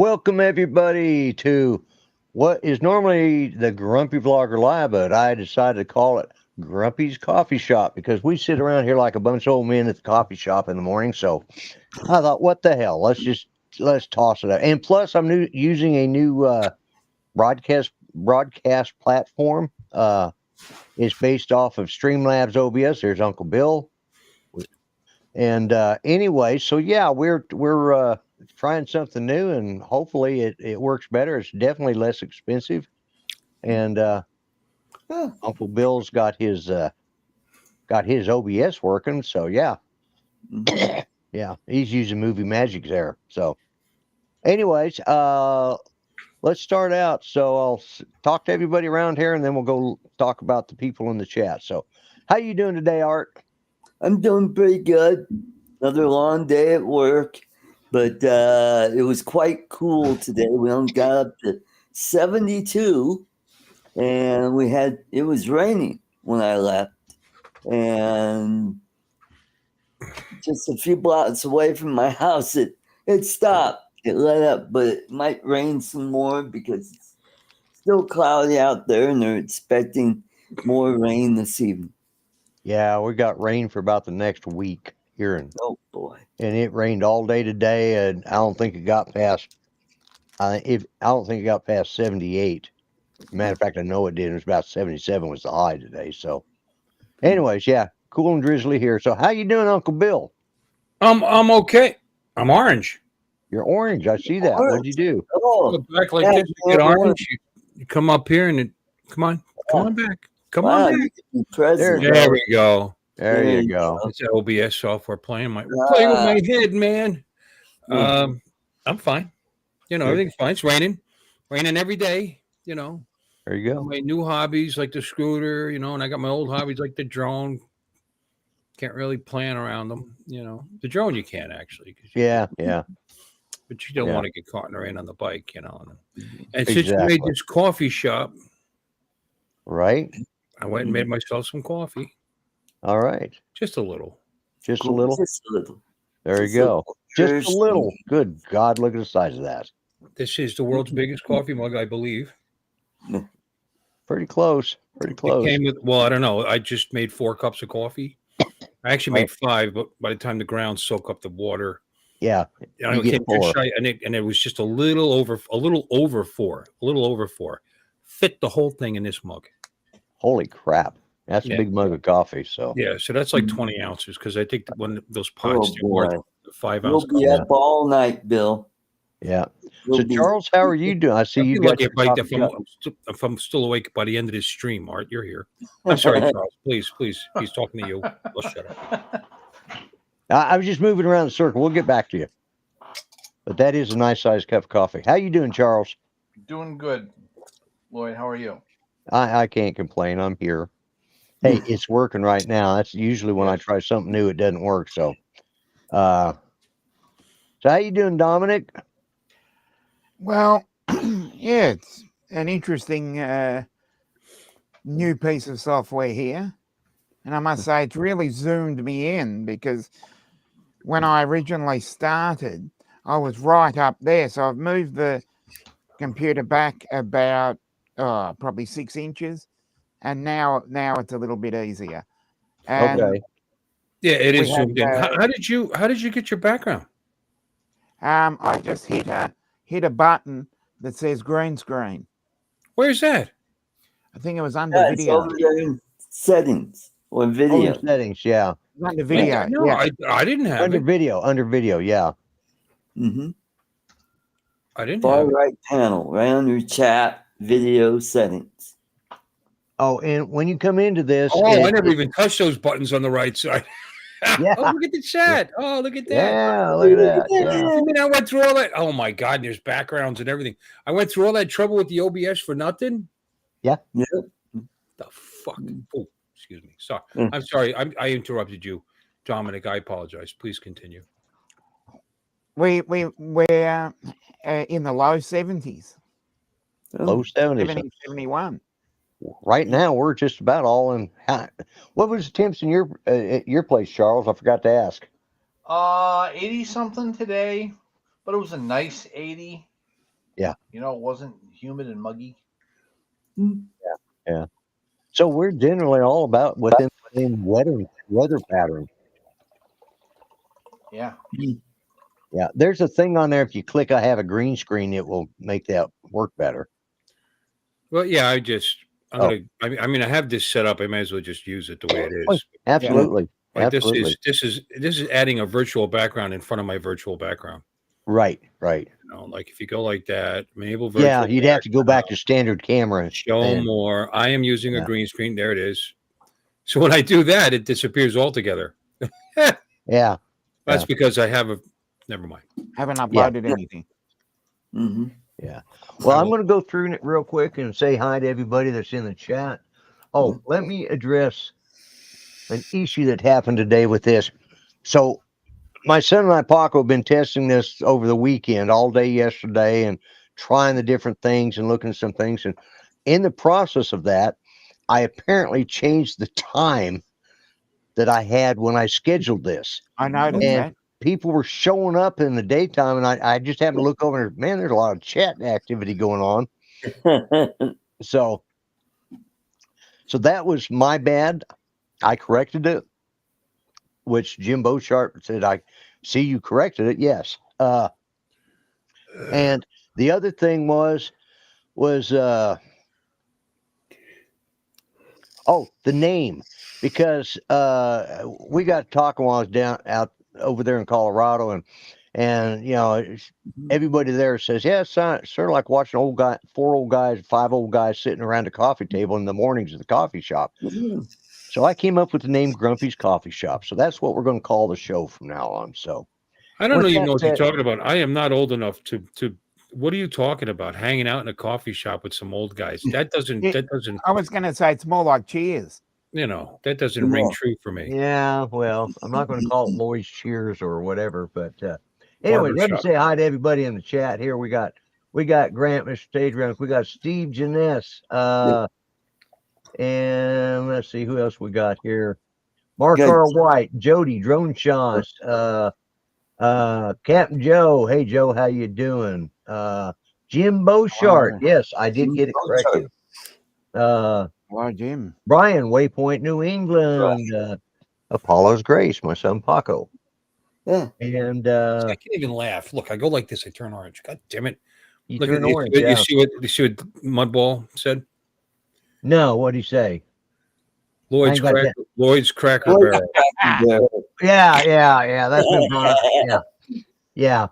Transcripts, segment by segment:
Welcome everybody to what is normally the Grumpy Vlogger Live, but I decided to call it Grumpy's Coffee Shop because we sit around here like a bunch of old men at the coffee shop in the morning. So I thought, what the hell? Let's toss it out. And plus, I'm using a new broadcast platform. It's based off of Streamlabs OBS. There's Uncle Bill. And anyway, so yeah, we're trying something new, and hopefully it works better. It's definitely less expensive, and Uncle Bill's got his OBS working. So yeah, yeah, he's using Movie Magic there. So, anyways, let's start out. So I'll talk to everybody around here, and then we'll go talk about the people in the chat. So, how you doing today, Art? I'm doing pretty good. Another long day at work, but it was quite cool today. We only got up to 72, and it was raining when I left, and just a few blocks away from my house, it stopped. It let up, but it might rain some more because it's still cloudy out there, and they're expecting more rain this evening. Yeah, we got rain for about the next week here oh boy, and it rained all day today, and I don't think it got past. I don't think it got past 78. Matter of fact, I know it did. It was about 77 was the high today. So, anyways, yeah, cool and drizzly here. So, how you doing, Uncle Bill? I'm okay. I'm orange. You're orange. I see that. What'd you do? Oh, back like this. You get orange. You come up here and come on back. Come on back. There we go. There you go. It's OBS software playing playing with my head, man. I'm fine. Everything's fine. It's raining every day. There you go. My new hobbies like the scooter, and I got my old hobbies like the drone. Can't really plan around them. The drone you can actually. Yeah. But you don't want to get caught in the rain on the bike, And since you made this coffee shop, right? I went and made myself some coffee. All right. Just a little. Just a little. Just a little. There you go. Just a little. Good God, look at the size of that. This is the world's biggest coffee mug, I believe. Pretty close. Pretty close. It came with, I don't know. I just made 4 cups of coffee. I actually made 5, but by the time the grounds soak up the water, yeah, it was just a little over 4. Fit the whole thing in this mug. Holy crap! That's a big mug of coffee. So so that's like 20 ounces because I think when those pots do 5 ounces. We'll be up all night, Bill. Yeah. So Charles, how are you doing? I see you got your if I'm still awake by the end of this stream, Art, you're here. I'm sorry, Charles. Please. He's talking to you. Let's shut up. I was just moving around the circle. We'll get back to you. But that is a nice sized cup of coffee. How you doing, Charles? Doing good. Lloyd, how are you? I can't complain. I'm here. Hey, it's working right now. That's usually when I try something new, it doesn't work. So how you doing, Dominic? Well, yeah, it's an interesting new piece of software here. And I must say, it's really zoomed me in because when I originally started, I was right up there. So I've moved the computer back about probably 6 inches. And now it's a little bit easier. And okay. Yeah, it is zoomed in. How did you get your background? I just hit a button that says green screen. Where's that? I think it was under video. It's over there in settings or video. Settings, yeah. Under video. No, yeah. I didn't have under it. Under video, yeah. Mm-hmm. I didn't Far have it. right panel, right under chat, video settings. Oh, and when you come into this, I never even touched those buttons on the right side. Yeah. Oh, look at the chat. Oh, look at that. Yeah, look at that. Yeah. You mean I went through all that? Oh my God, there's backgrounds and everything. I went through all that trouble with the OBS for nothing. Yeah. The fuck. Oh, excuse me. Sorry. I'm sorry. I interrupted you, Dominic. I apologize. Please continue. We're in the low 70s. Low 70s. 70, 71. Right now, we're just about all in. What was the temps in your place, Charles? I forgot to ask. 80 something today, but it was a nice 80. You know, it wasn't humid and muggy. So we're generally all about within the same weather pattern. Yeah. Yeah, there's a thing on there. If you click, I have a green screen, it will make that work better. Well, yeah, I'm Oh. gonna. I mean, I have this set up. I may as well just use it the way it Oh, is. absolutely, Like absolutely. this is adding a virtual background in front of my virtual background. Right, right. You know, like if you go like that, enable virtual. Yeah, you'd have to go back to standard camera. Show and- more. I am using a Yeah. green screen. There it is. So when I do that, it disappears altogether. Yeah, That's because I have a. Never mind. Haven't uploaded anything. Mm-hmm. yeah. Well, I'm going to go through it real quick and say hi to everybody that's in the chat. Oh, let me address an issue that happened today with this. So, my son and I, Paco, have been testing this over the weekend, all day yesterday, and trying the different things and looking at some things. And in the process of that, I apparently changed the time that I had when I scheduled this. I noticed And that. people were showing up in the daytime, and I just happened to look over and man, there's a lot of chat activity going on. So that was my bad. I corrected it, which Jim Beauchart said, I see you corrected it. Yes. And the other thing was the name, because we got talking while I was out over there in Colorado, and you know, everybody there says, yeah, it's sort of like watching five old guys sitting around a coffee table in the mornings at the coffee shop. So I came up with the name Grumpy's Coffee Shop. So that's what we're going to call the show from now on. So I don't With even that know what you're said- talking about. I am not old enough to. What are you talking about? Hanging out in a coffee shop with some old guys? That doesn't. I was going to say it's more like Cheers. You know, that doesn't ring No. true for me. yeah, well, I'm not going to call it Lloyd's Cheers or whatever, but anyway, let me Barbershop. say hi to everybody in the chat here. We got Grant, Mr. Stage Runners. We got Steve Janess. And let's see who else we got here. Mark Good. R. White, Jody, Drone Shots, Captain Joe. Hey Joe, how you doing? Jim Beauchart. Yes, I did Jim get it corrected. Well, Jim. Brian, Waypoint, New England. Apollo's Grace, my son Paco. Yeah. And I can't even laugh. Look, I go like this. I turn orange. God damn it! you Look turn at orange. you. Yeah. You see what Mudball said? No, what'd he say? Lloyd's I ain't got Lloyd's Cracker Lloyd's Barrel. Yeah. That's been brought up. Yeah.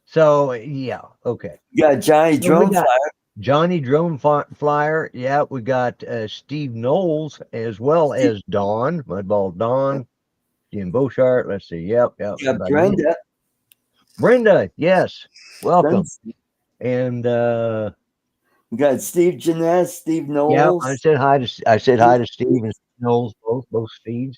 So yeah, okay. You got Johnny So we Drone got- Flyer. Johnny Drone Flyer. Yeah, we got Steve Knowles as well as Don, Mudball Don, Jim Beauchart. Let's see. Yep. You got Brenda. Brenda, yes. Welcome. Brenda. And You got Steve Janess, Steve yeah, Knowles. I said hi to Steve and Knowles, both Steves.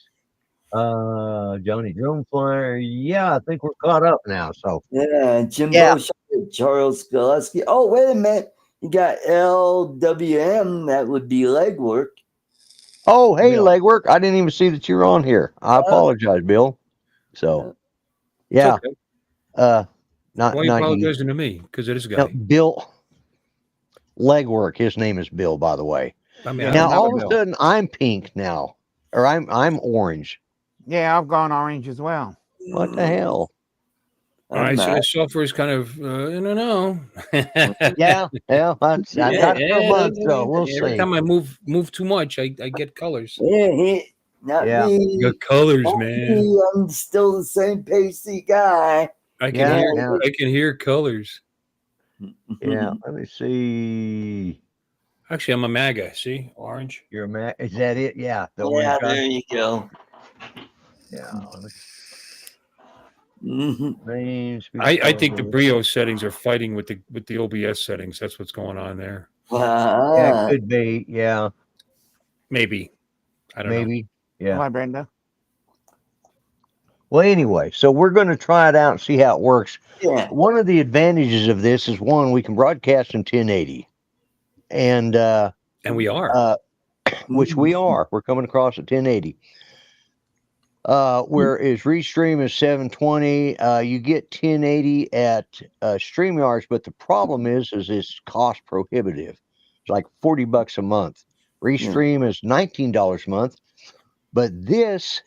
Johnny Drone Flyer. Yeah, I think we're caught up now. So Yeah, Jim Yeah. Beauchart, Charles Gillespie. Oh, wait a minute. You got LWM. That would be legwork. oh, hey, Bill. Legwork. I didn't even see that you're on here. I apologize, Bill. So It's yeah, okay. not Why are you not you. apologizing to me? Because it is a No, guy. Bill Legwork. His name is Bill, by the way. I mean, Yeah. Now another all of a Bill. sudden I'm pink now, or I'm orange. Yeah, I've gone orange as well. What the hell? all right, so not. this software is kind of, I don't know. Yeah, I've got it for a month, so we'll Every see. time I move too much, I get colors. Yeah, not Yeah. me. You got colors, Not man. me. I'm still the same pasty guy. I can Yeah, hear. yeah. I can hear colors. Yeah, let me see. Actually, I'm a MAGA. See, orange. You're a man. Is that it? Yeah, the Yeah, orange guy? there you go. Yeah. Mhm. Names, I think the Brio settings are fighting with the OBS settings. That's what's going on there. Yeah, Ah, it could be. Yeah, Maybe. I don't know. maybe. Yeah. Hello, Brenda. Well, anyway, so we're going to try it out and see how it works. yeah. One of the advantages of this is we can broadcast in 1080, and And we are. which we are. We're coming across at 1080. Whereas Restream is 720. You get 1080 at StreamYards, but the problem is it's cost prohibitive. It's like $40 a month. Restream is $19 a month, but this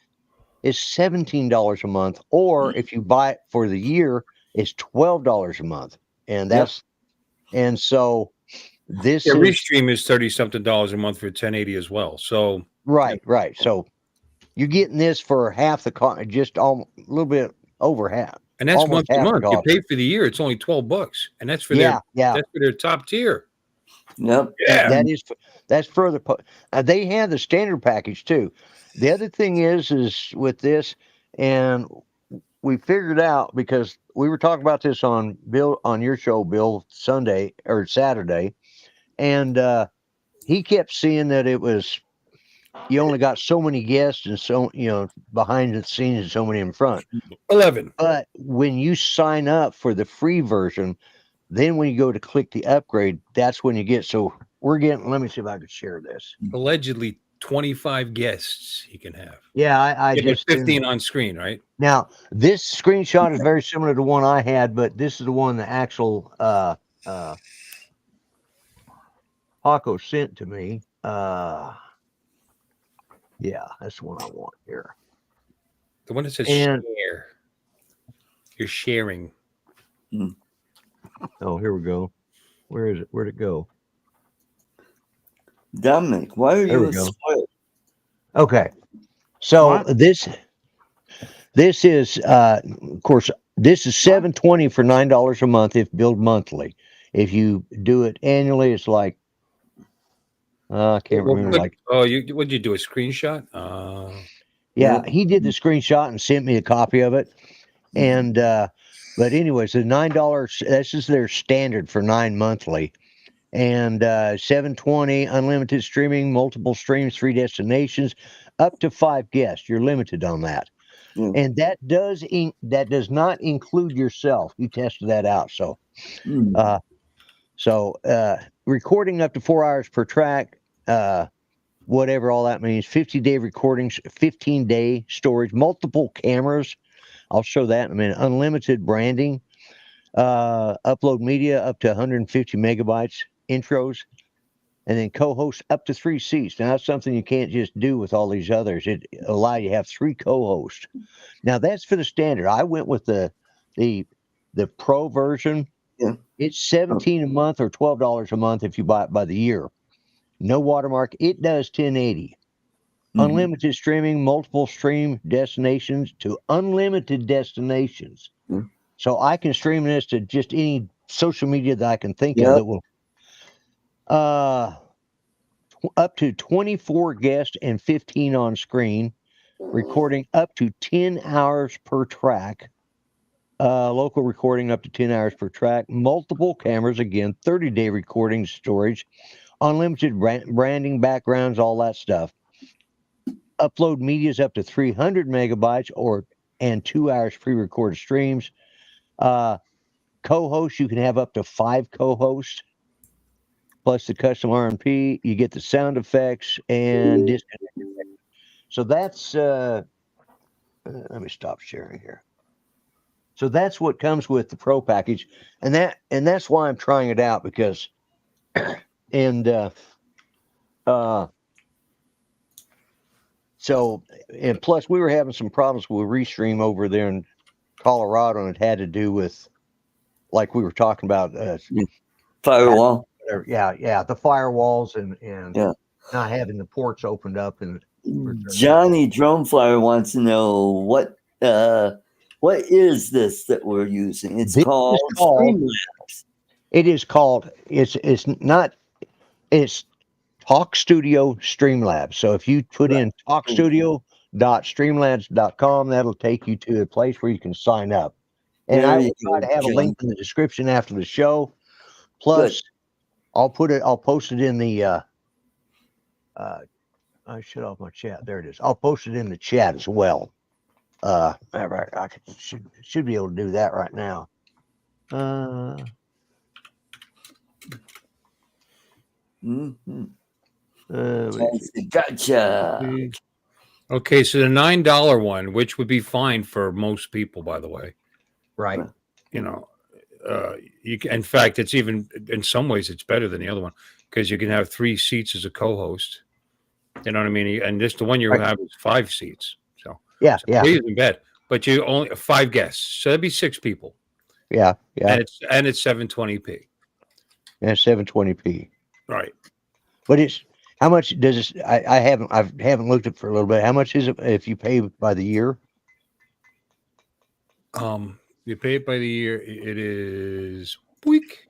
is $17 a month. Or if you buy it for the year, it's $12 a month, and that's and so this Yeah, is Restream is $30-something a month for 1080 as well. So right. So you're getting this for half the cost, just a little bit over half. and that's Almost month to half the month. You cost. pay for the year, it's only $12, and that's for Yeah. their top tier. Yep. Yeah. That's further. They have the standard package too. The other thing is with this, and we figured out because we were talking about this on your show, Bill, Sunday or Saturday, and he kept seeing that it was you only got so many guests and so behind the scenes and so many in front. 11. But when you sign up for the free version, then when you go to click the upgrade, that's when you get. So we're getting. Let me see if I can share this. Allegedly 25 guests he can have. Yeah, I Yeah, but just 15 on screen, right? now this screenshot is very similar to one I had, but this is the one the actual Paco sent to me. Yeah, that's the one I want here. The one that says And- share. You're sharing. Oh, here we go. Where is it? Where'd it go? Dominic, why are There you we a go. spoiler? Okay, so What? this is of course this is $720 for $9 a month if billed monthly. If you do it annually, it's like I can't remember. Like What'd you do? A screenshot? yeah, he did the screenshot and sent me a copy of it. And but anyways, the $9 this is their standard for 9 monthly. And 720 unlimited streaming, multiple streams, 3 destinations, up to 5 guests. You're limited on that. Yeah. And that does not include yourself. You tested that out. So recording up to 4 hours per track, whatever all that means, 50-day recordings, 15-day storage, multiple cameras. I'll show that in a minute. Unlimited branding, upload media up to 150 megabytes, intros, and then co-host up to 3 seats. Now that's something you can't just do with all these others. It allow you to have 3 co-hosts. Now that's for the standard. I went with the pro version. Yeah. It's $17 a month or $12 a month if you buy it by the year. No watermark. It does 1080. Unlimited streaming, multiple stream destinations to unlimited destinations. So I can stream this to just any social media that I can think of that will up to 24 guests and 15 on screen, recording up to 10 hours per track. Local recording up to 10 hours per track, multiple cameras, again, 30-day recording storage, unlimited branding, backgrounds, all that stuff. Upload medias up to 300 megabytes and 2 hours pre-recorded streams. Co-hosts, you can have up to 5 co-hosts, plus the custom RMP. You get the sound effects and disconnect effects. So that's let me stop sharing here. So that's what comes with the pro package, and that's why I'm trying it out, because so, and plus we were having some problems with Restream over there in Colorado, and it had to do with, like we were talking about, Firewall. yeah, the firewalls and not having the ports opened up. And Johnny Droneflyer wants to know what is this that we're using? It's called Streamlabs. It is called. It's Talk Studio Streamlabs. So if you put in talkstudio.streamlabs.com, that'll take you to a place where you can sign up. And I will try to have a link in the description after the show. Plus, I'll post it in the I shut off my chat. There it is. I'll post it in the chat as well. I should be able to do that right now. Gotcha. Okay, so the $9 one, which would be fine for most people, by the way. Right. You know, in fact, it's even in some ways it's better than the other one because you can have 3 seats as a co-host. You know what I mean? And this the one you Right. have is 5 seats. So Yeah. Yeah. it's in bed, but you only 5 guests, so that'd be 6 people, Yeah. Yeah. and it's 720p. And 720p. Right. But it's how much does it? I haven't looked at it for a little bit. How much is it if you pay by the year? You pay it by the year. It is week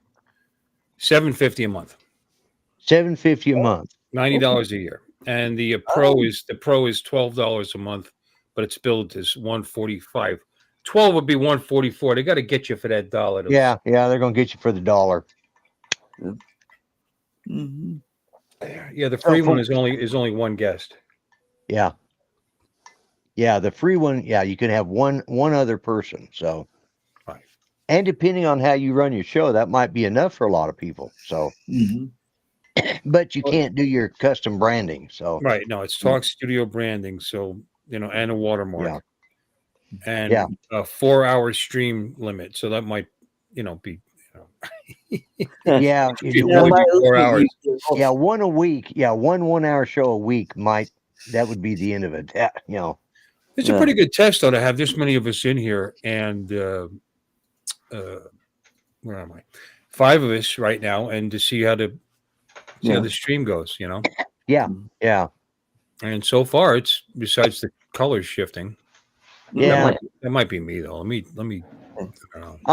$750 a month, $750 a month. $90 a year, and the pro is $12 a month, but it's billed as $145. 12 would be $144. They got to get you for that dollar. Yeah. Yeah. They're gonna get you for the dollar. Mm-hmm. Yeah. The free Oh, one is only one guest. Yeah. Yeah. The free one. Yeah. You can have one other person. So. Right. And depending on how you run your show, that might be enough for a lot of people. So. Mm-hmm. But you can't do your custom branding. So. Right. No, it's Talk Studio branding. So, and a watermark. Yeah. And Yeah. a 4-hour stream limit. So that might, be, Yeah. If you Yeah, want- might- 4 hours. yeah. One a week. Yeah. One 1-hour show a week that would be the end of it. It's a pretty good test, though, to have this many of us in here. And where am I? 5 of us right now, and to see how the stream goes, Yeah. Yeah. And so far, it's besides the colors shifting. Yeah. That might be me though. Let me. I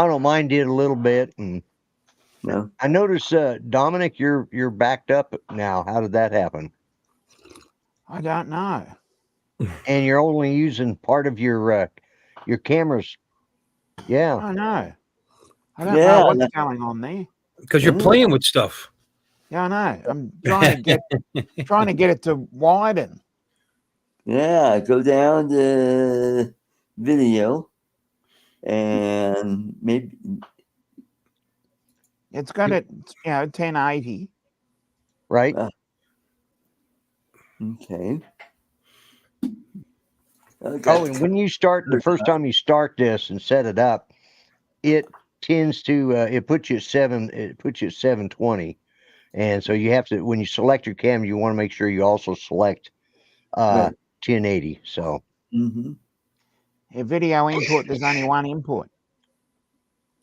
don't know. Mine did a little bit, and No. I noticed, Dominic, you're backed up now. How did that happen? I don't know. And you're only using part of your cameras. Yeah. I know. I don't Yeah, know what's that- going on there. Because you're playing with stuff. Yeah, I know. I'm trying to get it to widen. Yeah, go down to video and maybe It's got it, 1080. Right. okay. Oh, and when you start the first time you start this and set it up, it tends to it puts you at 720, and so you have to, when you select your camera, you want to make sure you also select Right. 1080. So Mm-hmm. A video input, there's only one input.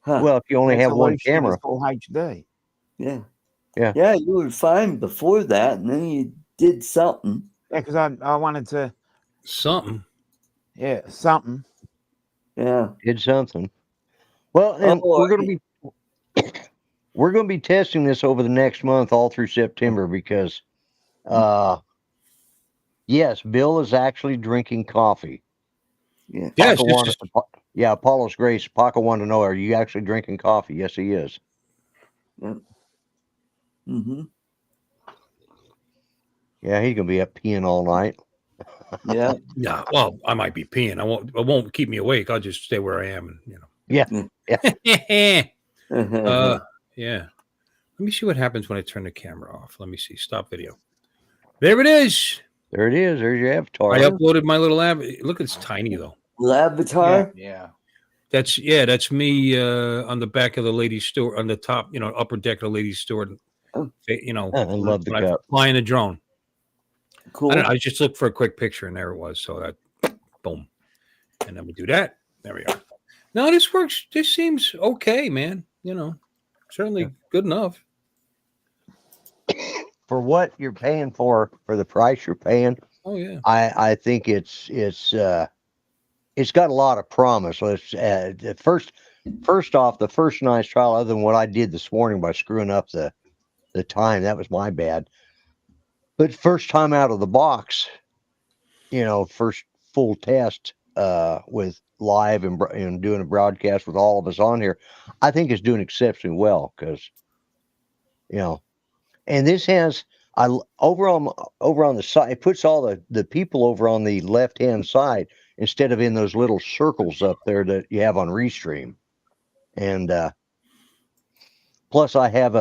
Huh. well, if you only have one Resolution is camera, full HD. Yeah. Yeah. Yeah, you were fine before that, and then you did something. Yeah, because I wanted to, Something. something. Yeah. did something. Well, and Oh, we're gonna be testing this over the next month, all through September, because yes, Bill is actually drinking coffee. Yeah. Yes. Paco wanted- yeah, Apollo's Grace. Paco wanted to know, are you actually drinking coffee? Yes, he is. Mm-hmm. Yeah, he's gonna be up peeing all night. Yeah. Yeah. Well, I might be peeing. It won't keep me awake. I'll just stay where I am, and Yeah. yeah. Let me see what happens when I turn the camera off. Let me see. Stop video. There it is. There it is. There's your avatar. I uploaded my little app. Look, it's tiny though. Lavatar. Yeah. That's me on the back of the ladies' store, on the top, upper deck of the ladies' store. Oh. I love the when I cup. fly in a drone. Cool. I don't know. I just looked for a quick picture, and there it was. So that, boom, and then we do that. There we are. No, this works. This seems okay, man. Certainly good enough. For what you're paying for the price you're paying, Oh yeah. I think it's got a lot of promise. Let's first off, the first night's trial, other than what I did this morning by screwing up the time, that was my bad. But first time out of the box, first full test with live and doing a broadcast with all of us on here, I think it's doing exceptionally well because, and this has over on the side, it puts all the people over on the left hand side instead of in those little circles up there that you have on Restream, and plus I have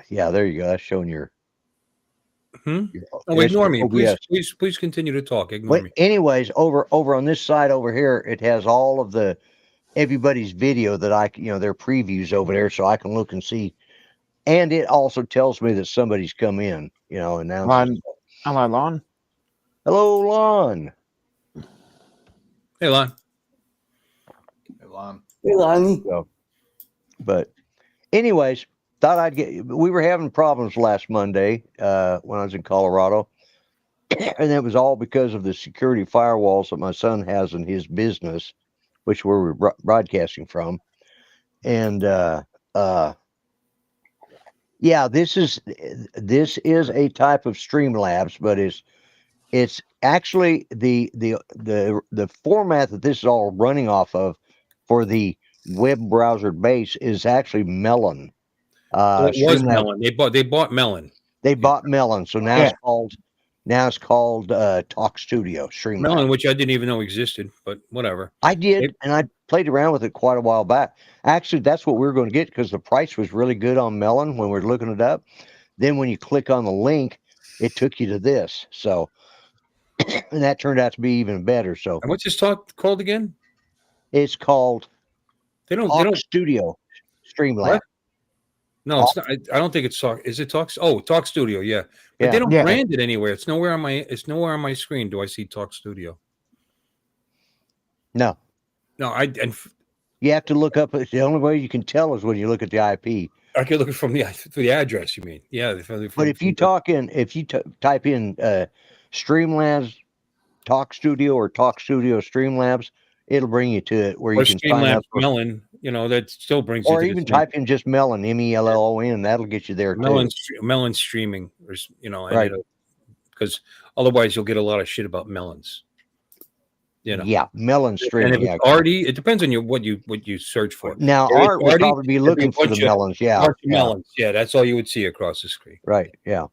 yeah, there you go. That's showing your Oh, It's ignore for me, please. OBS. Please continue to talk. Ignore But me. anyways, over on this side over here, it has all of everybody's video that their previews over there, so I can look and see. And it also tells me that somebody's come in, announces. Lon, hello, Lon. Hello, Lon. Hey, Lon. Elon. Hey, Lonnie. But anyways, we were having problems last Monday when I was in Colorado. And it was all because of the security firewalls that my son has in his business, which we're broadcasting from. And yeah, this is a type of Streamlabs, but it's actually the format that this is all running off of for the web browser base is actually Melon. Well, it was Streamlabs, Melon. They bought Melon. they bought Melon, so now Yeah. it's called Talk Studio Streamlabs. Melon, which I didn't even know existed, but whatever. I did, and I played around with it quite a while back. Actually, that's what we were going to get because the price was really good on Melon when we were looking it up. Then when you click on the link, it took you to this. So, and that turned out to be even better. So And what's this talk called again? it's called They don't. Talk Studio Streamlabs. What? No, it's not. I don't think it's Talk. Is it Talk? Oh, Talk Studio. Yeah, but Yeah. they don't Yeah. brand it anywhere. It's nowhere on my screen. Do I see Talk Studio? No, No, you have to look up. The only way you can tell is when you look at the IP. I could look from the address. You mean? Yeah. But if you type in Streamlabs Talk Studio or Talk Studio Streamlabs, it'll bring you to it where or you can sign Streamlabs up. Melon, that still brings Or you to even the same- type in just Melon, Mellon. That'll get you there Melon, too. Melon streaming, or Right. Because otherwise you'll get a lot of shit about melons. Yeah, Melon And streaming. if it's arty, it depends on what you search for. Now, If it's Art would arty, probably be it'd be a looking for the bunch of melons. Yeah, Bunch of yeah, melons. Yeah, that's all you would see across the screen. right. Yeah.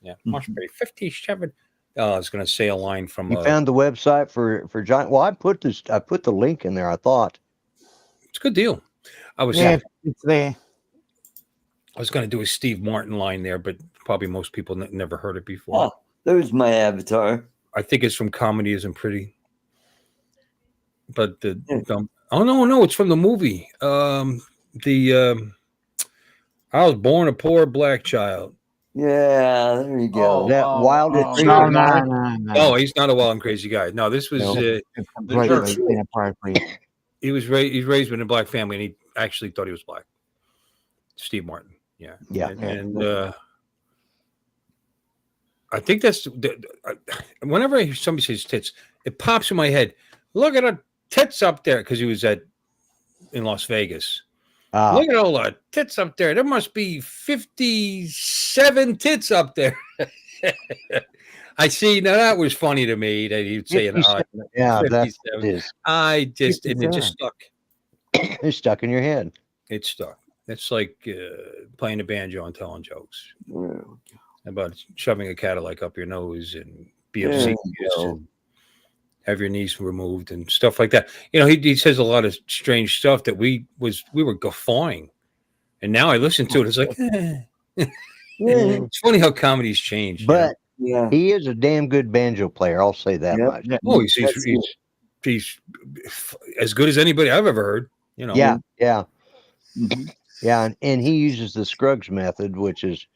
Yeah, Marshberry 57. I was going to say a line from. You found the website for John. Well, I put the link in there. I thought. It's a good deal. I was Yeah, it's there. going to do a Steve Martin line there, but probably most people never heard it before. Oh, there's my avatar. I think it's from Comedy Isn't Pretty. But no, it's from the movie. I was born a poor black child. Yeah, there you go. That wild and crazy No, guy? no. No, he's not a wild and crazy guy. No, this was No. It's completely Sure. inappropriate. he's raised in a black family, and he actually thought he was black. Steve Martin, yeah. Yeah. And I think that's whenever I hear somebody says tits, it pops in my head. Look at the tits up there, because he was in Las Vegas. Look at all the tits up there. There must be 57 tits up there. I see. Now that was funny to me that he'd say an odd. Yeah, that's 57. it is. It just stuck. It's stuck in your head. It stuck. It's like playing the banjo and telling jokes about shoving a Cadillac up your nose and be There obscene you go. and have your knees removed and stuff like that. He says a lot of strange stuff that we were guffawing, and now I listen to it. It's like, it's funny how comedy's changed. But Yeah. he is a damn good banjo player. I'll say that Yep. much. Oh, he's as good as anybody I've ever heard. Yeah, yeah, Mhm. yeah. And he uses the Scruggs method, which is,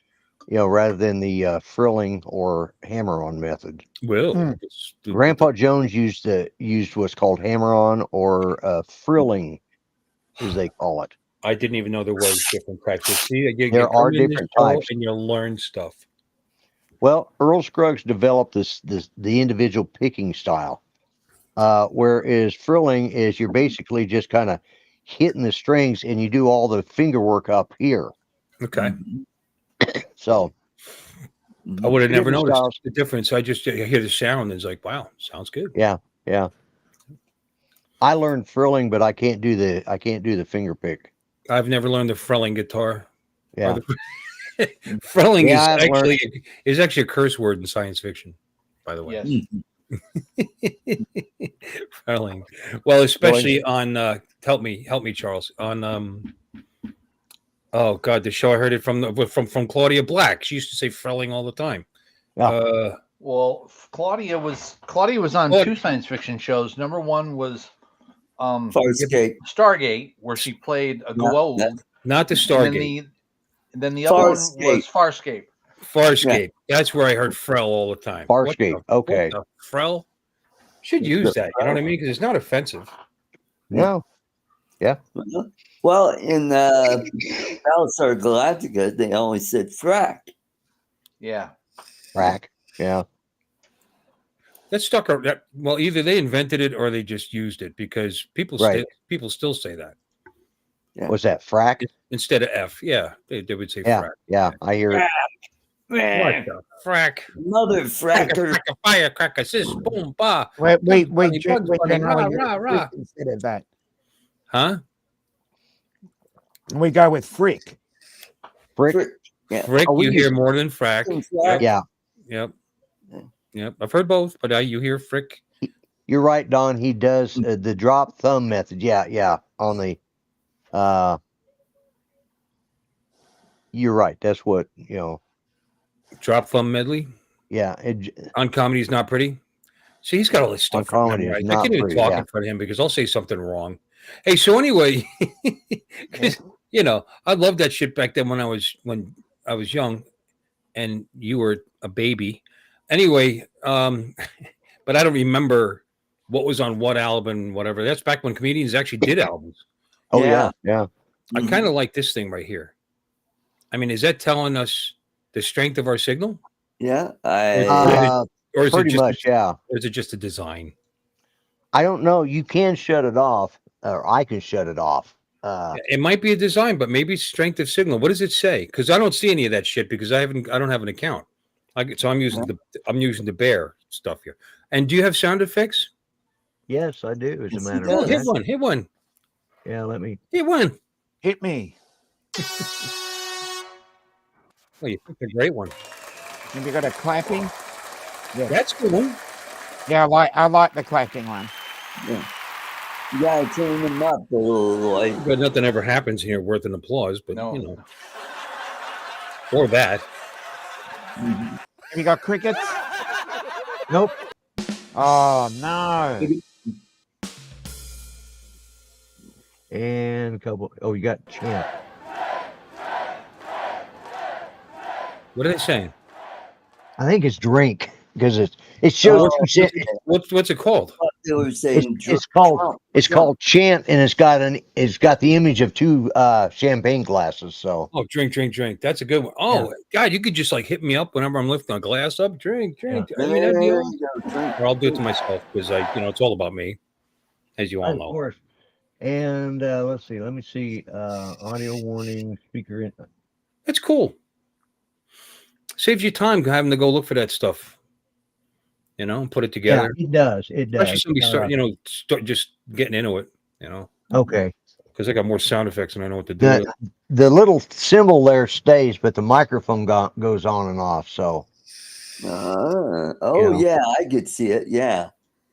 rather than the frilling or hammer-on method. Well, Hmm. Grandpa Jones used what's called hammer-on or frilling, as they call it. I didn't even know there was different types. See, There are different types. and you'll learn stuff. Well, Earl Scruggs developed the individual picking style, whereas frilling is you're basically just kind of hitting the strings and you do all the finger work up here. Okay, So I would have never different noticed styles. the difference. I just hear the sound and it's like, wow, sounds good. yeah. I learned frilling, but I can't do the finger pick. I've never learned the frilling guitar. Yeah. Frilling Yeah, I've learned- is actually a curse word in science fiction, by the way. Yes. Frilling. Well, especially on help me, Charles. On oh god, the show I heard it from Claudia Black. She used to say frilling all the time. Well, Claudia was on What? 2 science fiction shows. Number one was Farscape. Stargate, where she played a Yeah, Goa'uld. Not the Stargate. And then the other one was Farscape. Farscape. Farscape. That's where I heard Frel all the time. What Farscape. the- Okay. What the Frel? Should use that. You know what I mean? Because it's not offensive. No. Well, in Battlestar Galactica, they always said frack. Yeah. Rack. Yeah. That stuck. Well, either they invented it or they just used it because people Right. people still say that Was that frack? instead of F. Yeah, they would say Yeah. frack. Yeah. I hear it. What the frack? Mother fracker. Cracker, firecracker, sis, boom, ba. We Bunny, Bugs Bunny, generally rah, use rah, rah. frick instead of that. Huh? We go with frick. Brick. Frick, Oh, we you use- hear more than frack. Frack. Yeah. Yep. Yeah. Yep. I've heard both, but you hear frick. You're right, Don. He does the drop thumb method. Yeah. Yeah. On the, you're right. That's what, Drop thumb medley. yeah. On Comedy's Not Pretty. See, he's got all this stuff. Comedy is memorized. I Not can't even Pretty, talk yeah. in front of him because I'll say something wrong. Hey, so anyway, 'cause, I loved that shit back then when I was young, and you were a baby. Anyway, but I don't remember what was on what album, whatever. That's back when comedians actually did albums. Oh, yeah. Yeah. Yeah. I kind of like this thing right here. I mean, is that telling us the strength of our signal, Yeah. or is it Pretty just much. Yeah. or is it just a design? I don't know. You can shut it off, or I can shut it off. It might be a design, but maybe it's strength of signal. What does it say? Because I don't see any of that shit because I don't have an account. So I'm using the Bear stuff here. And do you have sound effects? Yes, I do. As Yes, a he matter Oh, of does. fact. hit one. Yeah. Let me. Hit one. Hit me. Oh, you picked a great one. Have you got a clapping? That's cool. Yeah, I like the clapping one. You gotta turn them up a little. Like, But nothing ever happens here worth an applause. But No. or that. Have you got crickets? Nope. Oh no. And a couple. Oh, you got chant. What are they saying? I think it's drink because it shows. Oh, you said- What's it called? they were saying it's called chant, and it's got the image of two champagne glasses. So Oh, drink. That's a good one. Oh, God, you could just like hit me up whenever I'm lifting a glass up. Drink. I mean, that'd be awesome. Or I'll do it to myself because it's all about me, as you all of know. course. And let's see. Let me see. Audio warning. Speaker in. That's cool. Saves you time having to go look for that stuff. Put it Yeah, together. it does. It Especially does. somebody start just getting into it. Okay. Because I got more sound effects and I know what to do. with it. The little symbol there stays, but the microphone goes on and off. So Yeah, I could see it. Yeah.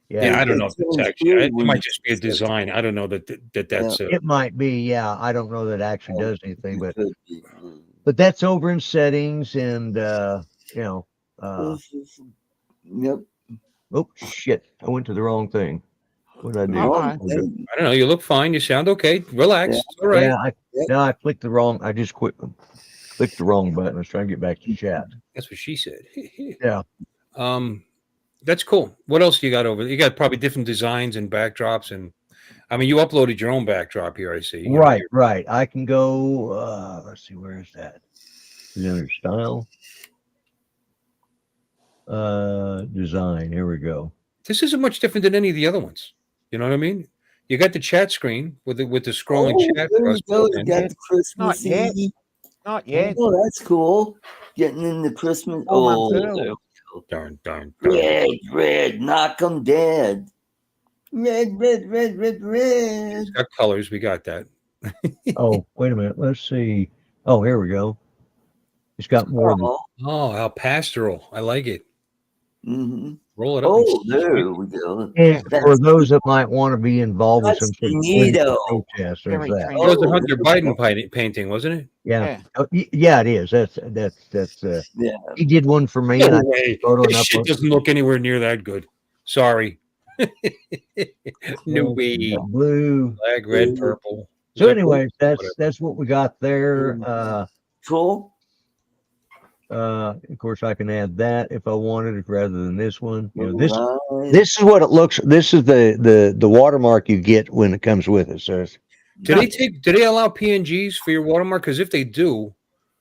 Yeah, I don't know if It it's sounds actually. good It when might you just be a say it. design. I don't know that's. it might be. Yeah, I don't know that it actually does anything, but Could be. that's over in settings, and Yep. oh shit! I went to the wrong thing. What did I do? Oh, I don't know. You look fine. You sound okay. Relax. Yeah. It's all right. Yeah, I clicked the wrong. I just clicked the wrong button. I was trying to get back to chat. That's what she said. Yeah. That's cool. What else you got over there? You got probably different designs and backdrops, and I mean, you uploaded your own backdrop here. I see. Right. I can go. Let's see. Where is that? Is it under style? Design. Here we go. This isn't much different than any of the other ones. You know what I mean? You got the chat screen with the scrolling chat. There for you us go. built You in. got the Christmas. Not yet. Not yet. Oh, that's cool. Getting into Christmas. Oh, my Oh, God. Darn. red, knock 'em dead. Red. It's got colors. We got that. Oh, wait a minute. Let's see. Oh, here we go. It's got more. Oh, Oh, how pastoral. I like it. Mm-hmm. Roll it up. Oh, and there we go. And for That's- those that might want to be involved with That's some sort of neato. political protest, there's Very that. It was a Oh, Hunter there we Biden go. painting, wasn't it? Yeah. Yeah. Oh, yeah, it is. That's Yeah. he did one for me, and No I way. photo This and shit upload. doesn't look anywhere near that good. Sorry. No way. The blue. Black, red, purple. Is So that cool? anyways, Whatever. that's what we got there. Cool. Of course, I can add that if I wanted it rather than this one. You know, Right. this is what it looks. This is the watermark you get when it comes with it. So it's, Do they allow PNGs for your watermark? Because if they do,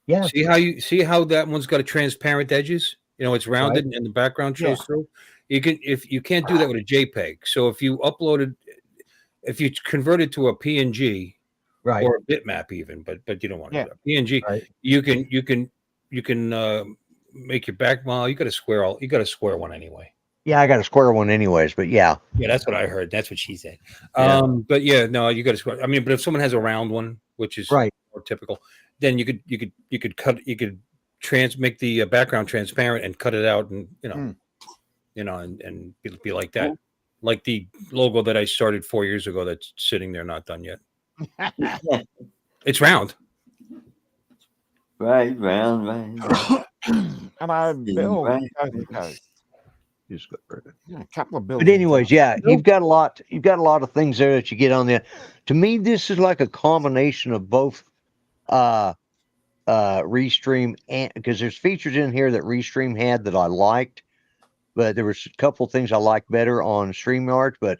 yeah, see how that one's got a transparent edges. You know, it's rounded and the background shows Yeah. through. If you can't do that with a JPEG. So if you convert it to a PNG right. or a bitmap even, but you don't want to Yeah. do that. PNG, Right. you can make your back. Well, you got a square one anyway. Yeah, I got a square one anyways, but yeah, Yeah, that's what I heard. That's what she said. Yeah. But yeah, no, you got to square. I mean, but if someone has a round one, which is right. more typical, then you could make the background transparent and cut it out, and and be like that, like the logo that I started 4 years ago that's sitting there not done yet. It's round. Right, round. Hello, Bill. Right. Coast to Coast. Just go for it. Yeah, a couple of bills. But anyways, yeah, you've got a lot of things there that you get on there. To me, this is like a combination of both Restream and because there's features in here that Restream had that I liked, but there was a couple things I liked better on StreamYard, but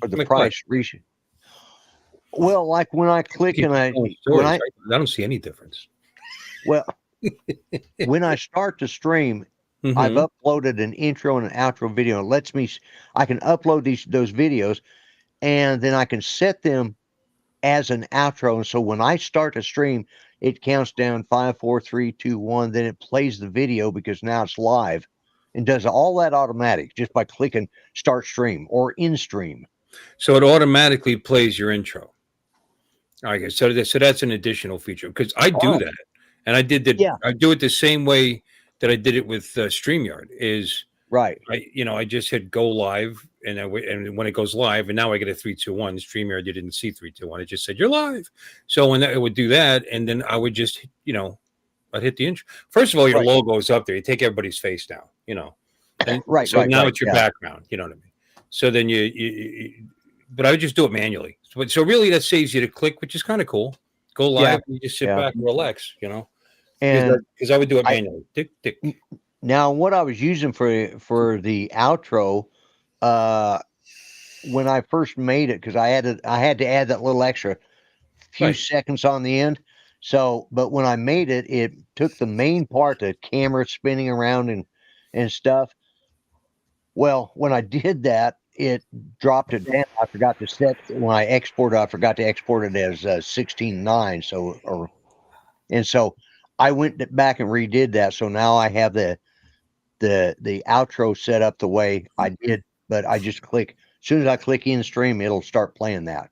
for the Like price, well, like when I click and I don't see any difference. well when I start to stream, I've Mhm. uploaded an intro and an outro video. It lets me, I can upload those videos, and then I can set them as an outro. And so when I start to stream, it counts down 5, 4, 3, 2, 1. Then it plays the video because now it's live, and does all that automatic just by clicking start stream or in stream. So it automatically plays your intro. Okay, so that's an additional feature because I do that, and I did that. Yeah. I do it the same way that I did it with StreamYard. Is Right. I just hit go live, and and when it goes live, and now I get a 3, 2, 1. StreamYard, you didn't see 3, 2, 1. It just said you're live. So when it would do that, and then I would just I'd hit the intro. First of all, your logo is up there. You take everybody's face down. And Right. so right. now right, it's your yeah. background. You know what I mean? So then but I would just do it manually. So really, that saves you to click, which is kind of cool. Go live, Yeah. and you just sit Yeah. back and relax. And Because I would do it manually. Tick tick. now, what I was using for the outro, when I first made it, because I had to add that little extra few Right. seconds on the end. So, but when I made it, it took the main part, the camera spinning around and stuff. Well, when I did that, it dropped it down. I forgot to set when I exported. I forgot to export it as 16:9. And so I went back and redid that. So now I have the outro set up the way I did, but I just click. As soon as I click in stream, it'll start playing that,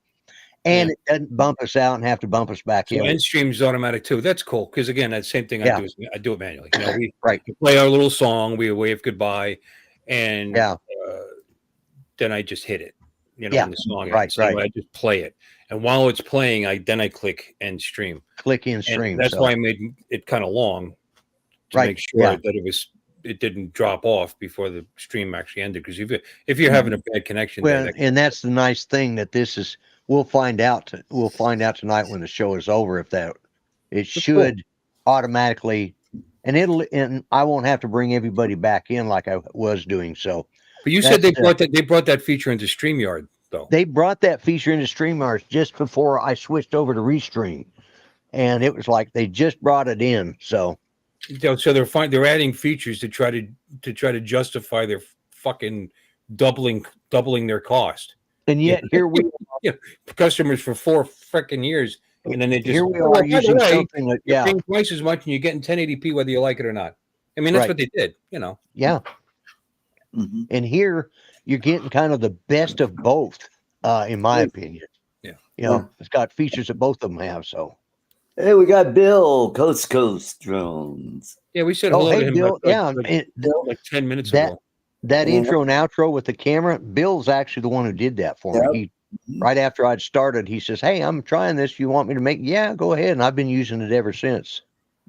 and it doesn't bump us out and have to bump us back So in. end stream's automatic too. That's cool. Because again, that same thing Yeah. I do it manually. We Right. play our little song, we wave goodbye, and Yeah. then I just hit it. Yeah. When the song Right, ends. So right. I just play it, and while it's playing, I click end stream. Click in And stream. that's so. why I made it kind of long to Right, make sure yeah. that it didn't drop off before the stream actually ended. Because if you're having a bad connection, Well, and that's the nice thing that this is. We'll find out tonight when the show is over if that it should automatically, and I won't have to bring everybody back in like I was doing. So but you said they that's, brought that feature into StreamYard though. they brought that feature into StreamYard just before I switched over to Restream, and it was like they just brought it in. So So they're adding features to try to justify their fucking doubling their cost. and yet here we Customers for 4 freaking years, and then they just here we "Oh, are by the using way, something that you're paying twice as much and you're getting 1080p whether you like it or not. I mean, that's Right. what they did. yeah. Mhm. And here you're getting kind of the best of both, in my opinion. Yeah. It's got features that both of them have. So, Hey, we got Bill, Coast Coast Drones. Yeah, we said oh, hello to hey, him Bill, like, yeah, like 10 minutes ago. that Yeah. intro and outro with the camera, Bill's actually the one who did that for Yep. me. Right after I'd started, he says, "Hey, I'm trying this. You want me to make?" Yeah, go ahead. And I've been using it ever since.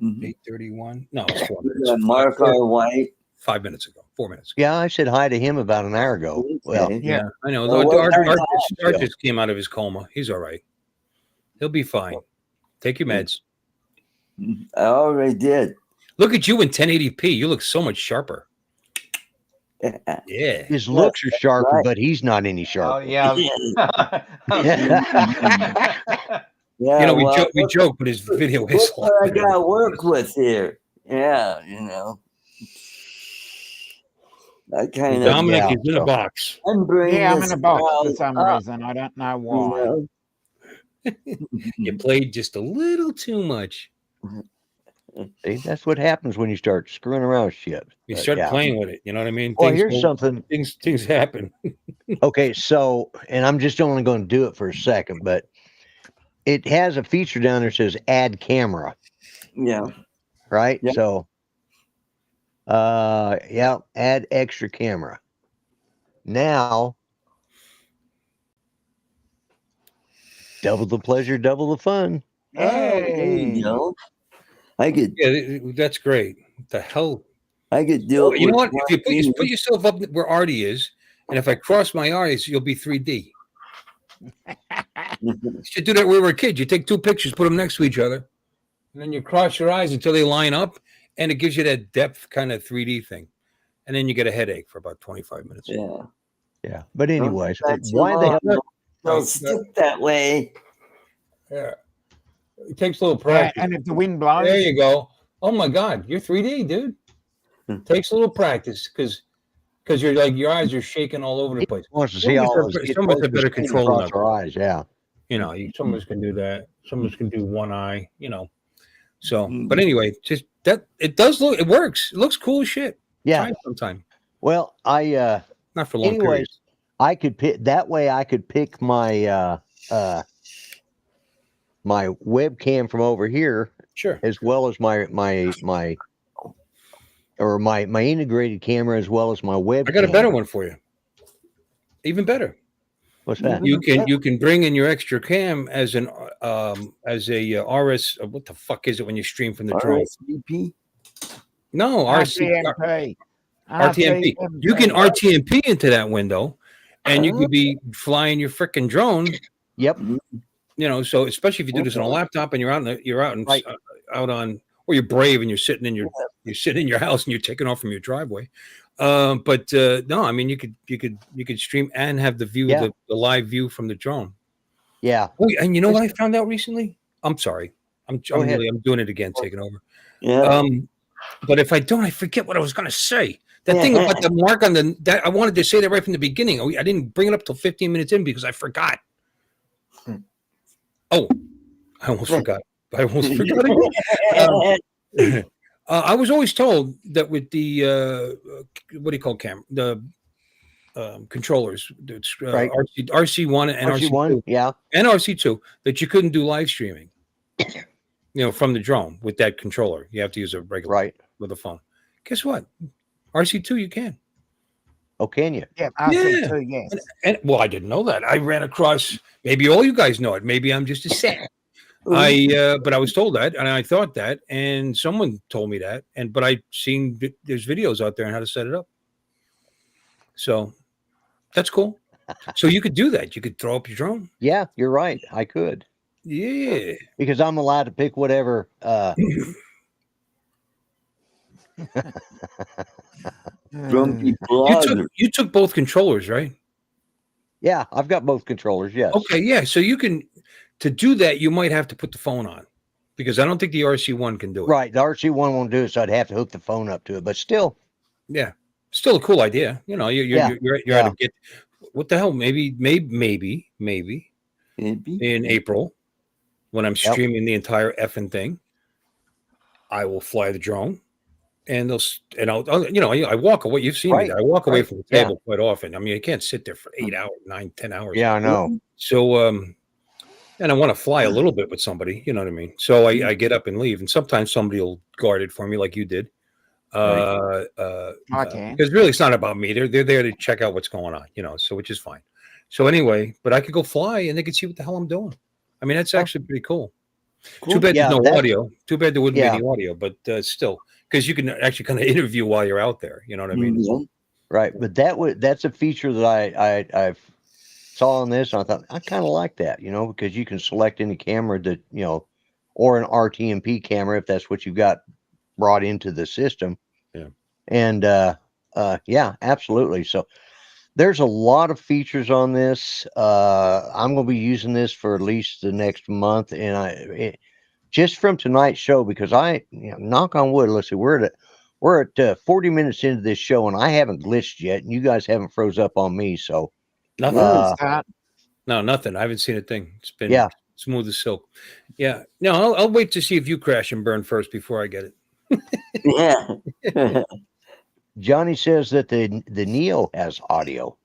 Mhm. 8:31. No, it's 4 We minutes. got Mark R. White. 5 minutes ago. 4 minutes ago. Yeah, I said hi to him about an hour ago. Well, Okay. Yeah, I know. Well, what kind of Art just came out of his coma. He's all right. He'll be fine. Take your meds. I already did. Look at you in 1080p. You look so much sharper. Yeah. his looks are sharper, right. but he's not any Oh sharper. yeah. Yeah, You know, we well, joke, but his video is Look a lot what I better. got to work with here. Yeah, I kind of. Dominic Yeah, is in a so- box. I'm bringing Yeah, I'm this in a box for crowd some up, reason. I don't know you why. know? You played just a little too much. See, that's what happens when you start screwing around with shit. You But, start yeah. playing with it. You know what I mean? Well, Things here's go- something. Things happen. Okay, so, and I'm just only going to do it for a second, but it has a feature down there that says add camera, Yeah. right? Yeah. So, yeah, add extra camera. Now, double the pleasure, double the fun. Oh, there Hey. you go. I could That's great. The hell. do it. You know with what? If you one put yourself up where Artie is, and if I cross my eyes, you'll be 3D. You should do that when we were a kid. You take two pictures, put them next to each other, and then you cross your eyes until they line up, and it gives you that depth kind of 3D thing. And then you get a headache for about 25 minutes. Yeah. Yeah. But anyways, Not too why the long. hell? Don't stick that way. Yeah. It takes a little Yeah, practice. and if the wind blows, There you go. Oh my God, you're 3D, dude. Takes a little practice because you're like your eyes are shaking all over the place. Wants to Some see of us all are- those some of us are better straight controlling across our eyes. Yeah. You know, some of us can do that. Some of us can do one eye. You know. So, but anyway, just that it does look. It works. It looks cool as shit. Yeah. Try it sometime. Well, I Not for long anyways, periods. I could pick that way. I could pick my my webcam from over here Sure. as well as my integrated camera as well as my webcam. I got a better one for you. Even better. What's that? You can bring in your extra cam as an as a RS. What the fuck is it when you stream from the drone? RSVP? No, RTMP. RTMP. You can RTMP into that window, and you could be flying your freaking drone. Yep. You know, so especially if you do this on a laptop and you're out and Right. out on, or you're brave and you're sitting in your house and you're taking off from your driveway. But no, I mean you could stream and have the view, Yeah. the live view from the drone. Yeah. Oh, and you know what I found out recently? I'm sorry, I'm ahead. I'm doing it again, taking over. Yeah. But if I don't, I forget what I was going to say. That thing about the mark on that I wanted to say that right from the beginning. I didn't bring it up till 15 minutes in because I forgot. Oh, I almost forgot. I almost forgot again. I was always told that with the what do you call the controllers, Right. RC1 and RC2, RC1. Yeah. and RC2, that you couldn't do live streaming. You know, from the drone with that controller, you have to use a regular Right. with a phone. Guess what? RC2 you can. Oh, can you? Yeah, RC2, yes. And well, I didn't know that. I ran across. Maybe all you guys know it. Maybe I'm just a sad. But I was told that, and I thought that, and someone told me that, but I seen there's videos out there on how to set it up. So that's cool. So you could do that. You could throw up your drone. Yeah, you're right. I could Yeah. because I'm allowed to pick whatever. Grumpy blogger. You took both controllers, right? Yeah, I've got both controllers. Yes. Okay, yeah. So you can to do that, you might have to put the phone on because I don't think the RC1 can do it. Right. The RC1 won't do it, so I'd have to hook the phone up to it. But still, Yeah, still a cool idea. You know, you're out of get. What the hell? Maybe Maybe. in April when I'm streaming the entire effing thing, I will fly the drone, and I walk away. You've seen me. I walk away from the table quite often. I mean, I can't sit there for 8 hours, 9, 10 hours. Yeah, I know. So, and I want to fly a little bit with somebody. You know what I mean? So I get up and leave, and sometimes somebody will guard it for me, like you did. Okay. Because really, it's not about me. They're there to check out what's going on, so which is fine. So anyway, but I could go fly and they could see what the hell I'm doing. I mean, that's actually pretty cool. Too bad Yeah, there's no that's- audio. Too bad there wouldn't Yeah. be any audio, but still, because you can actually kind of interview while you're out there. You know what I mean? Mhm. Right, but that's a feature that I saw on this, and I thought I kind of like that, because you can select any camera that or an RTMP camera if that's what you got brought into the system. Yeah. And yeah, absolutely. So there's a lot of features on this. I'm going to be using this for at least the next month, and just from tonight's show, because knock on wood, let's see, we're at 40 minutes into this show, and I haven't glitched yet, and you guys haven't froze up on me. So Nothing. Start. No, nothing. I haven't seen a thing. It's been Yeah. smooth as silk. Yeah. No, I'll wait to see if you crash and burn first before I get it. Yeah. Johnny says that the Neo has audio.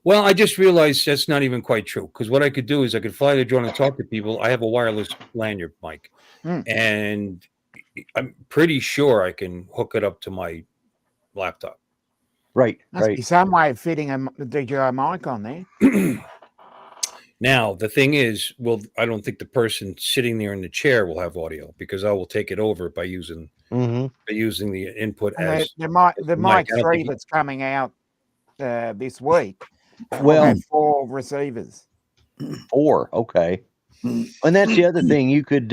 Well, I just realized that's not even quite true, because what I could do is I could fly the drone and talk to people. I have a wireless lanyard mic, and I'm pretty sure I can hook it up to my laptop. Right, Must right. be some way of fitting a DJI mic on there. Now, the thing is, I don't think the person sitting there in the chair will have audio, because I will take it over by using Mm-hmm. the input And as the mic. mic I don't 3 think- that's coming out this week will Well, have 4 receivers. 4. Okay. Mm. And that's the other thing. You could,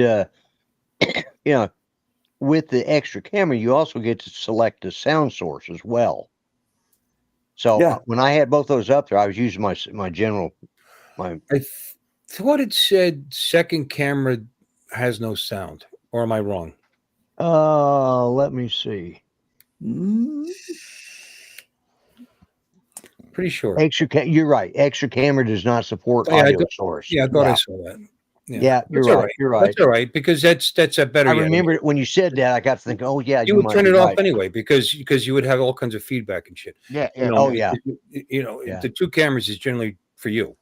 with the extra camera, you also get to select the sound source as well. So Yeah. when I had both those up there, I was using my general. I thought it said second camera has no sound, or am I wrong? Let me see. Mm. Pretty sure. You're right. Extra camera does not support Oh, yeah, I audio thought- source. Yeah, I thought I saw that. Yeah, you're That's all right. You're right. That's all right, because that's a better. I yet. remember when you said that, I got to think, oh yeah, You would might turn be it off right. anyway, because you would have all kinds of feedback and shit. Yeah, You yeah. know, Oh, yeah. Yeah. The 2 cameras is generally for you.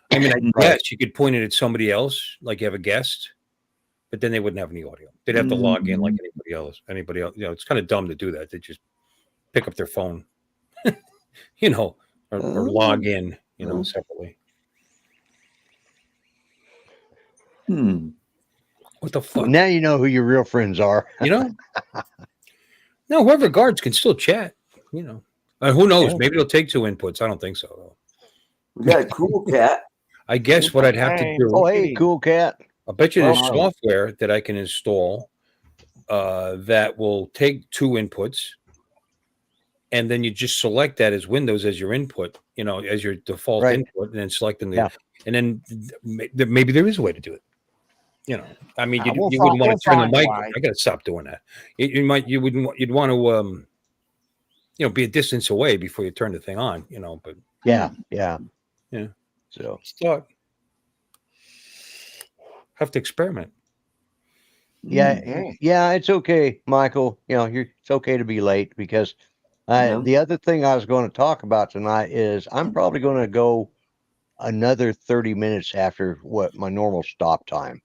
I mean, I Right. guess you could point it at somebody else, like you have a guest, but then they wouldn't have any audio. They'd have to log in like anybody else. It's kind of dumb to do that. They just pick up their phone, or log in, separately. Hmm. What the fuck? Now you know who your real friends are. No, whoever guards can still chat. Who knows? Yeah. Maybe it'll take 2 inputs. I don't think so, though. We got a cool cat. I guess what I'd have to Hey. do. Oh, hey, cool cat. I bet you there's Oh. software that I can install that will take 2 inputs, and then you just select that as Windows as your input, as your default Right. input, and then selecting Yeah. and then maybe there is a way to do it. I mean, you We'll wouldn't want we'll to turn the find a mic. way. I got to stop doing that. You'd want to, be a distance away before you turn the thing on, but Yeah, yeah. Yeah. So start. Have to experiment. yeah, it's okay, Michael. It's okay to be late because Yeah. the other thing I was going to talk about tonight is I'm probably going to go another 30 minutes after what my normal stop time.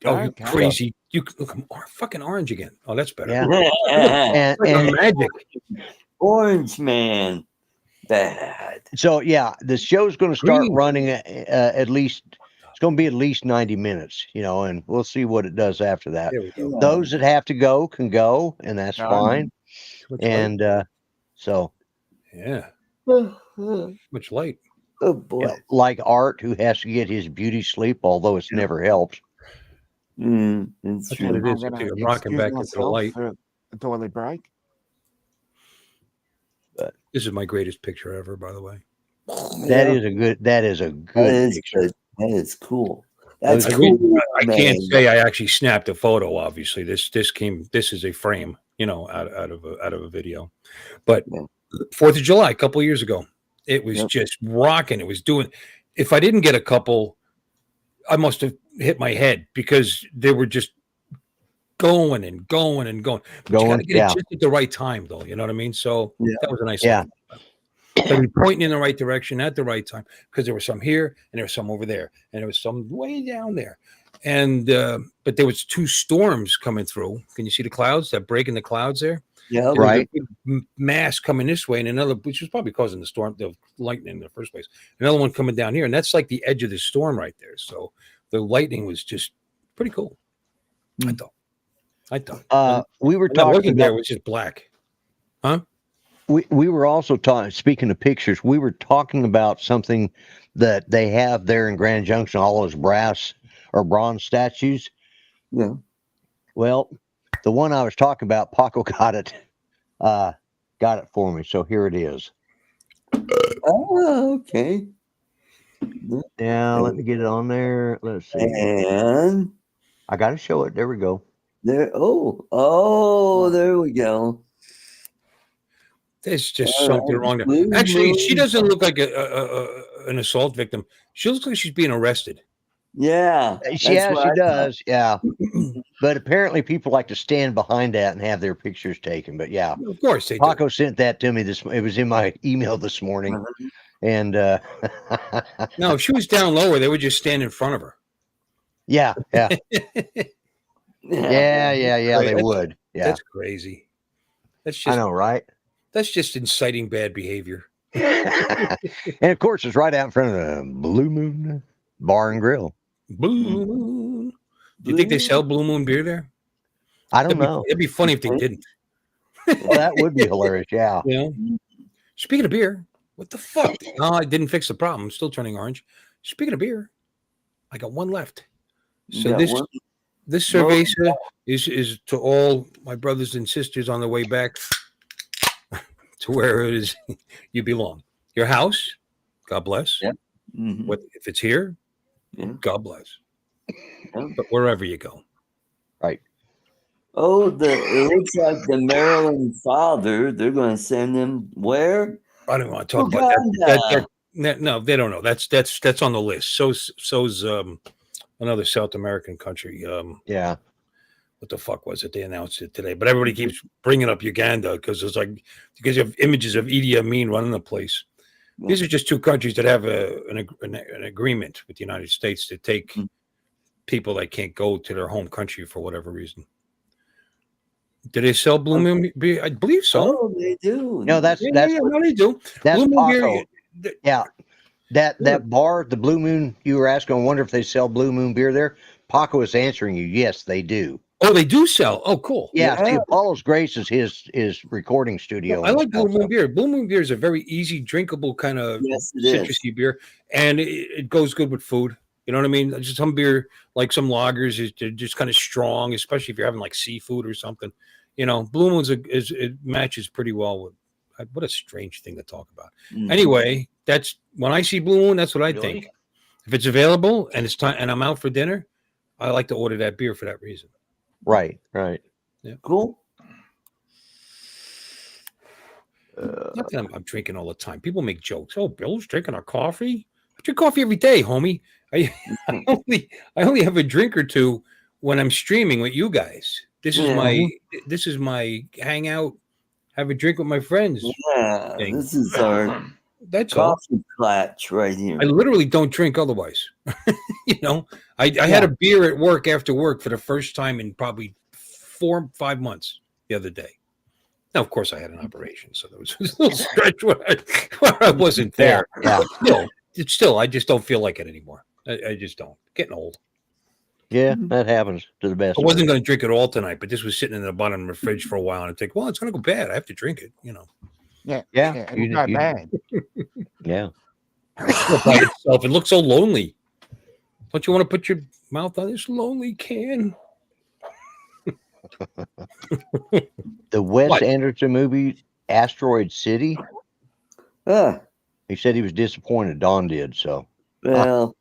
Oh, you Okay. crazy! You look, I'm fucking orange again. Oh, that's better. Yeah. Yeah. And, Like and magic. Orange man. Bad. so, yeah, the show's going to start Green. running at least, it's going to be at least 90 minutes, and we'll see what it does after that. There we go. Those that have to go can go, and that's Done. fine. Too much light. And so, Yeah, Oh much light. boy. like Art, who has to get his beauty sleep, although it's never helped. It's That's true. what it is. I'm If gonna you're rocking excuse back into the myself light. for a toilet break. This is my greatest picture ever, by the way. That is a good That is picture. good. That is cool. That's I cool. I man. can't say I actually snapped a photo. Obviously, this is a frame, out of a video. But Yeah. 4th of July, a couple of years ago, it was Yep. just rocking. It was doing. If I didn't get a couple, I must have hit my head because they were just going and going and going. But you got to Going, get yeah. it just at the right time, though. You know what I mean? So Yeah. that was a nice. Yeah. So we pointing in the right direction at the right time because there were some here and there was some over there and there was some way down there. and but there was 2 storms coming through. Can you see the clouds? That break in the clouds there? Yeah. There was Right. a big mass coming this way, and another, which was probably causing the storm, the lightning in the first place. Another one coming down here, and that's like the edge of the storm right there. So the lightning was just pretty cool. I thought. We were And that talking wasn't there, about, it was just black. we were also talking, speaking of pictures, we were talking about something that they have there in Grand Junction, all those brass or bronze statues. Yeah. Well, the one I was talking about, Paco got it for me. So here it is. Oh, okay. Now let me get it on there. Let's see. And I got to show it. There we go. there. Oh, there we go. There's just All something right. wrong there. Blue Actually, she moon. doesn't look like an assault victim. She looks like she's being arrested. Yeah. Yeah, that's she what I thought. does. Yeah. But apparently people like to stand behind that and have their pictures taken. But yeah, Of course they do. Paco sent that to me it was in my email this morning. Uh-huh. And No, if she was down lower, they would just stand in front of her. yeah, yeah. Yeah, Right. they would. Yeah. That's crazy. That's I just know, right? that's just inciting bad behavior. And of course it's right out in front of the Blue Moon Bar and Grill. Blue Moon. Do you think they sell Blue Moon beer there? I don't know. It'd be funny if they didn't. Well, that would be hilarious. Yeah. You know. Speaking of beer, what the fuck? No, I didn't fix the problem. I'm still turning orange. Speaking of beer, I got one left. So this cerveza is to all my brothers and sisters on the way back to where it is you belong. Your house, God bless. Yeah. Mhm. What if it's here? Yeah. God bless. Yeah. But wherever you go. Oh, it looks like the Maryland father. They're going to send him where? I don't want to talk about Uganda. no, they don't know. That's on the list. So's another South American country. Yeah. What the fuck was it? They announced it today, but everybody keeps bringing up Uganda because you have images of Idi Amin running the place. Yeah. These are just 2 countries that have an agreement with the United States to take people that can't go to their home country for whatever reason. Do they sell Blue Moon beer? I believe so. Oh, they do. No, that's No, they do. that's Blue Moon Paco. beer. Yeah. That bar, the Blue Moon, you were asking, I wonder if they sell Blue Moon beer there. Paco is answering you. Yes, they do. Oh, they do sell. Oh, cool. Yeah. See, Yeah. Apollo's Grace is his recording studio. I like Blue Moon beer. Blue Moon beer is a very easy, drinkable kind of Yes, it is. citrusy beer, and it goes good with food. You know what I mean? Just some beer, like some lagers, they're just kind of strong, especially if you're having like seafood or something. You know, Blue Moon's it matches pretty well with. What a strange thing to talk about. Mhm. Anyway, that's when I see Blue Moon. That's what I Really? think. If it's available and it's time, and I'm out for dinner, I like to order that beer for that reason. Right. Cool. Not that I'm drinking all the time. People make jokes. Oh, Bill's drinking a coffee. I drink coffee every day, homie. I only have a drink or two when I'm streaming with you guys. This is my hangout. Have a drink with my friends. Yeah, thing. this is our That's all. coffee clutch right here. I literally don't drink otherwise. You know, I had a beer at work after work for the first time in probably 4 or 5 months the other day. Now, of course, I had an operation, so there was a little stretch where I wasn't there. Yeah. But still, I just don't feel like it anymore. I just don't. Getting old. Yeah, that happens to the best. I wasn't going to drink it all tonight, but this was sitting in the bottom of the fridge for a while, and I think, well, it's going to go bad. I have to drink it. You know. Yeah. It's not bad. Yeah. By itself, it looks so lonely. Don't you want to put your mouth on this lonely can? The Wes What? Anderson movie, Asteroid City. He said he was disappointed. Don did so. Well,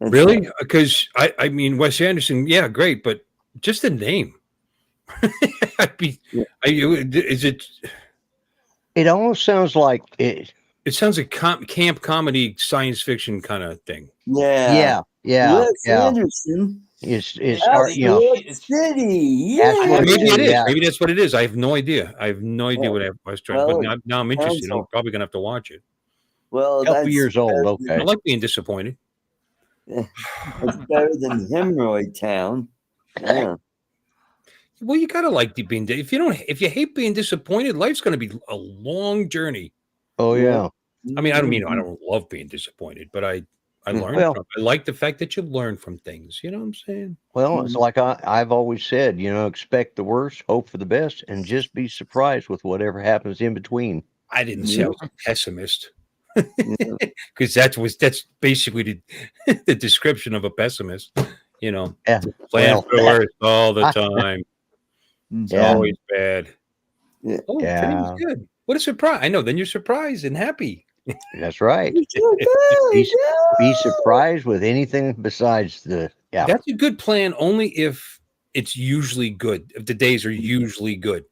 that's Really? Because I mean, Wes Anderson, yeah, great, but just the name. Is it? It almost sounds like it. It sounds like camp comedy, science fiction kind of thing. Yeah. Wes Anderson. It's Asteroid City. Yeah. Asteroid Maybe it is. Yeah. Maybe that's what it is. I have no idea. I have no idea what I was trying. Well, but now I'm interested. I'm counsel. probably gonna have to watch it. Well, a couple that's years old. I Okay. like being disappointed. It's better than Hemorrhoid Town. Yeah. Well, you gotta like being. If you hate being disappointed, life's gonna be a long journey. Oh yeah. I mean, I don't love being disappointed, but I learn. Well- I like the fact that you learn from things. You know what I'm saying? Well, it's like I've always said, expect the worst, hope for the best, and just be surprised with whatever happens in between. I didn't say I was a pessimist, Yeah. because that's basically the description of a pessimist. Yeah. Plan Well, for the worst all the time. It's Yeah. always bad. Yeah. Oh, Yeah. today's good. What a surprise! I know. Then you're surprised and happy. That's right. Be surprised with anything besides the That's a good plan only if it's usually good. If the days are usually good,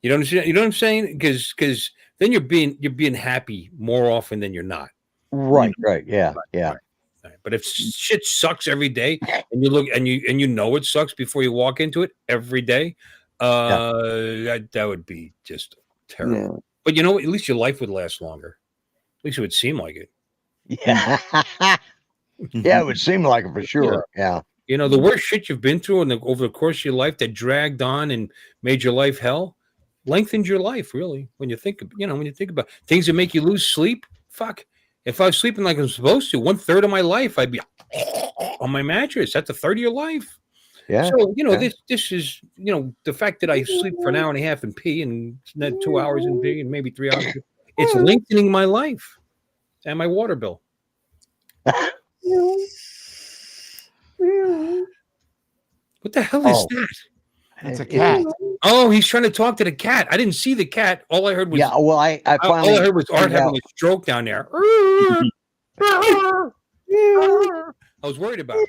you know what I'm saying? You know what I'm saying? Because then you're being happy more often than you're not. right. Yeah. Right. But if shit sucks every day, and you look and you know it sucks before you walk into it every day, that would be just terrible. Yeah. But you know what? At least your life would last longer. At least it would seem like it. Yeah. Yeah, it would seem like it for sure. Yeah. You know, the worst shit you've been through over the course of your life that dragged on and made your life hell, lengthened your life, really. When you think about things that make you lose sleep, fuck. If I was sleeping like I'm supposed to, 1/3 of my life, I'd be on my mattress. That's a third of your life. Yeah. So, Yeah. this is, the fact that I sleep for an hour and a half in pee and then 2 hours in pee and maybe 3 hours, it's lengthening my life and my water bill. What the hell is Oh. that? It's a cat. Oh, he's trying to talk to the cat. I didn't see the cat. All I heard was Yeah. Well, I all I finally heard was Art figured having out- a stroke down there. I was worried about it.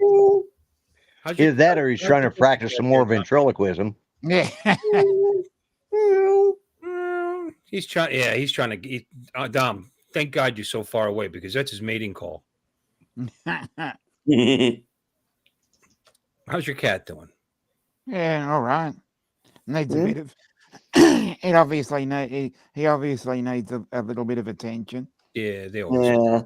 How's your- either that or he's trying to practice some more ventriloquism. Yeah. He's trying. Yeah, he's trying to. Dom, thank God you're so far away because that's his mating call. How's your cat doing? Yeah, all right. Needs a Yeah. bit of. He obviously needs a little bit of attention. Yeah, they always. Yeah.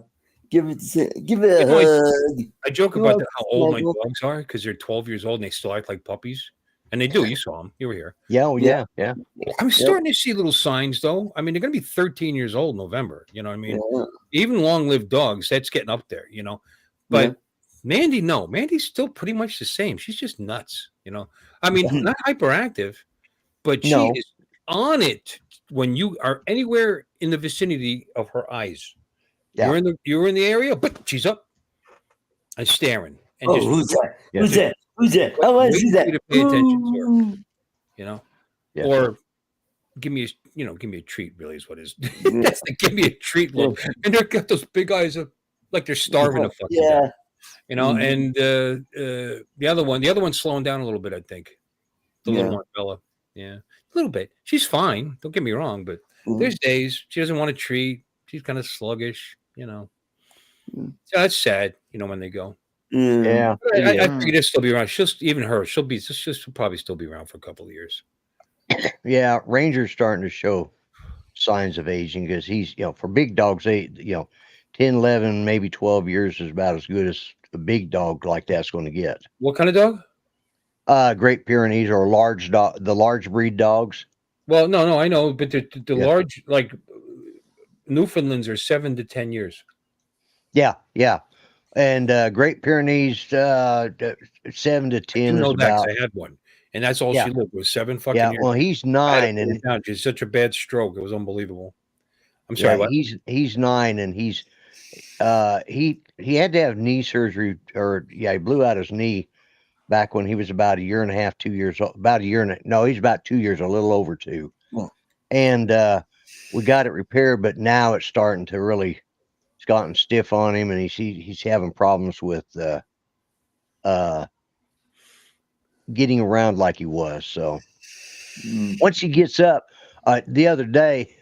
Give it a know, hug. I joke You about know, how old my snuggle. dogs are because they're 12 years old and they still act like puppies, and they do. You saw them. You were here. Yeah. Oh, yeah. Yeah. I'm starting to see little signs, though. I mean, they're going to be 13 years old in November. You know what I mean? Yeah. Even long-lived dogs, that's getting up there. But Mandy, no, Mandy's still pretty much the same. She's just nuts. I mean, not hyperactive, but she No. is on it when you are anywhere in the vicinity of her eyes. Yeah. You're in the area, but she's up and staring. And Oh, just, who's that? Yeah. Who's that? Who's that? I want to wait see for that. you to pay attention to her. Ooh. Yeah. Or give me a treat. Really, is what it is. That's the give me a treat look. And they've got those big eyes like they're starving to fucking death. Yeah. And the other one's slowing down a little bit, I think. The little one, Bella. Yeah, a little bit. She's fine. Don't get me wrong, but there's days she doesn't want a treat. She's kind of sluggish. So that's sad. When they go. Yeah. But I figure they'll still be around. She'll probably still be around for a couple of years. Yeah. Ranger's starting to show signs of aging because he's, for big dogs, 10, 11, maybe 12 years is about as good as a big dog like that's going to get. What kind of dog? Great Pyrenees or large dog, the large breed dogs. Well, no, I know, but the Yeah. large, like Newfoundlands, are 7 to 10 years. Yeah. Yeah. And Great Pyrenees, 7 to I 10 is know that 'cause about. I had one, and that's all Yeah. she lived was 7 fucking Yeah. years. Well, he's I had to 9 put and it down. She had such a bad stroke; it was unbelievable. I'm sorry. yeah, What? he's 9 and he's he had to have knee surgery he blew out his knee back when he was about a year and a half, 2 years old. About a year and no, he's about 2 years, a little over 2. Oh. And we got it repaired, but now it's starting to really, it's gotten stiff on him, and he's having problems with getting around like he was. So once he gets up, the other day,